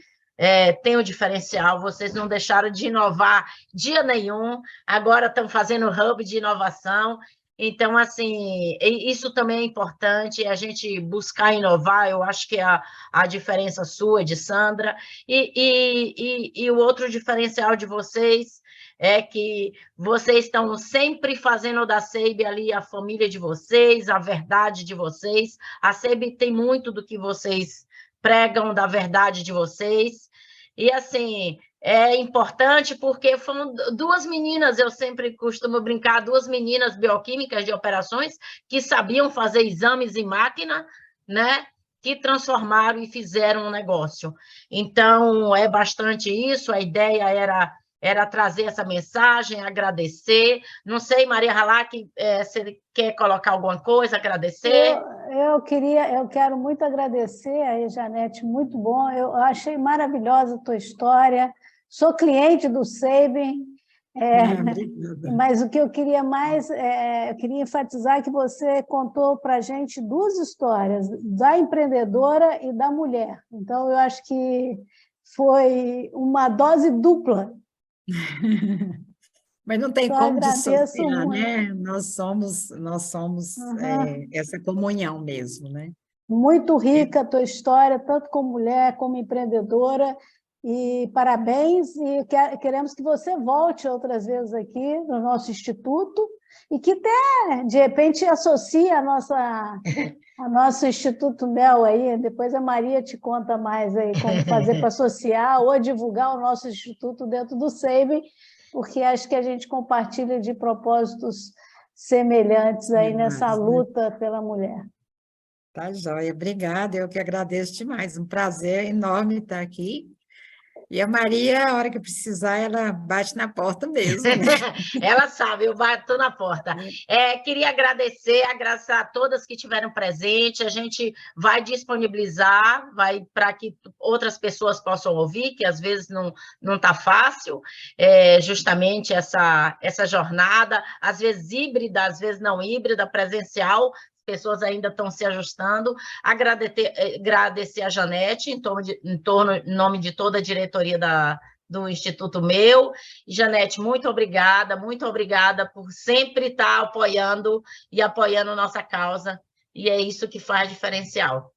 tem o diferencial. Vocês não deixaram de inovar dia nenhum, agora estão fazendo hub de inovação. Então, assim, isso também é importante, a gente buscar inovar. Eu acho que a diferença sua, de Sandra, e o outro diferencial de vocês é que vocês estão sempre fazendo da SEIB ali a família de vocês, a verdade de vocês. A SEIB tem muito do que vocês pregam, da verdade de vocês. E, assim, é importante porque foram 2 meninas, eu sempre costumo brincar, 2 meninas bioquímicas de operações que sabiam fazer exames em máquina, né? Que transformaram e fizeram um negócio. Então, é bastante isso. A ideia era trazer essa mensagem, agradecer. Não sei, Maria Halak, você quer colocar alguma coisa, agradecer? eu quero muito agradecer aí, Janete, muito bom. Eu achei maravilhosa a tua história. Sou cliente do Sabin, Obrigada. mas o que eu queria mais, eu queria enfatizar que você contou para a gente duas histórias, da empreendedora e da mulher. Então, eu acho que foi uma dose dupla. Mas não tem Então, como agradeço dissociar, muito. né? Nós somos essa comunhão mesmo, né? Muito rica a tua história, tanto como mulher, como empreendedora, e parabéns, e queremos que você volte outras vezes aqui no nosso instituto, e que até, de repente, associe a nosso Instituto Mel aí, depois a Maria te conta mais aí como fazer para associar ou divulgar o nosso instituto dentro do Sabin, porque acho que a gente compartilha de propósitos semelhantes aí nessa luta pela mulher. Tá joia, obrigada, eu que agradeço demais, um prazer enorme estar aqui. E a Maria, a hora que precisar, ela bate na porta mesmo. Ela sabe, eu bato na porta. Queria agradecer a todas que estiveram presentes. A gente vai disponibilizar, para que outras pessoas possam ouvir, que às vezes não está fácil, justamente essa jornada, às vezes híbrida, às vezes não híbrida, presencial. Pessoas ainda estão se ajustando. Agradecer a Janete, em nome de toda a diretoria do Instituto Meu. E, Janete, muito obrigada por sempre estar apoiando nossa causa, e é isso que faz diferencial.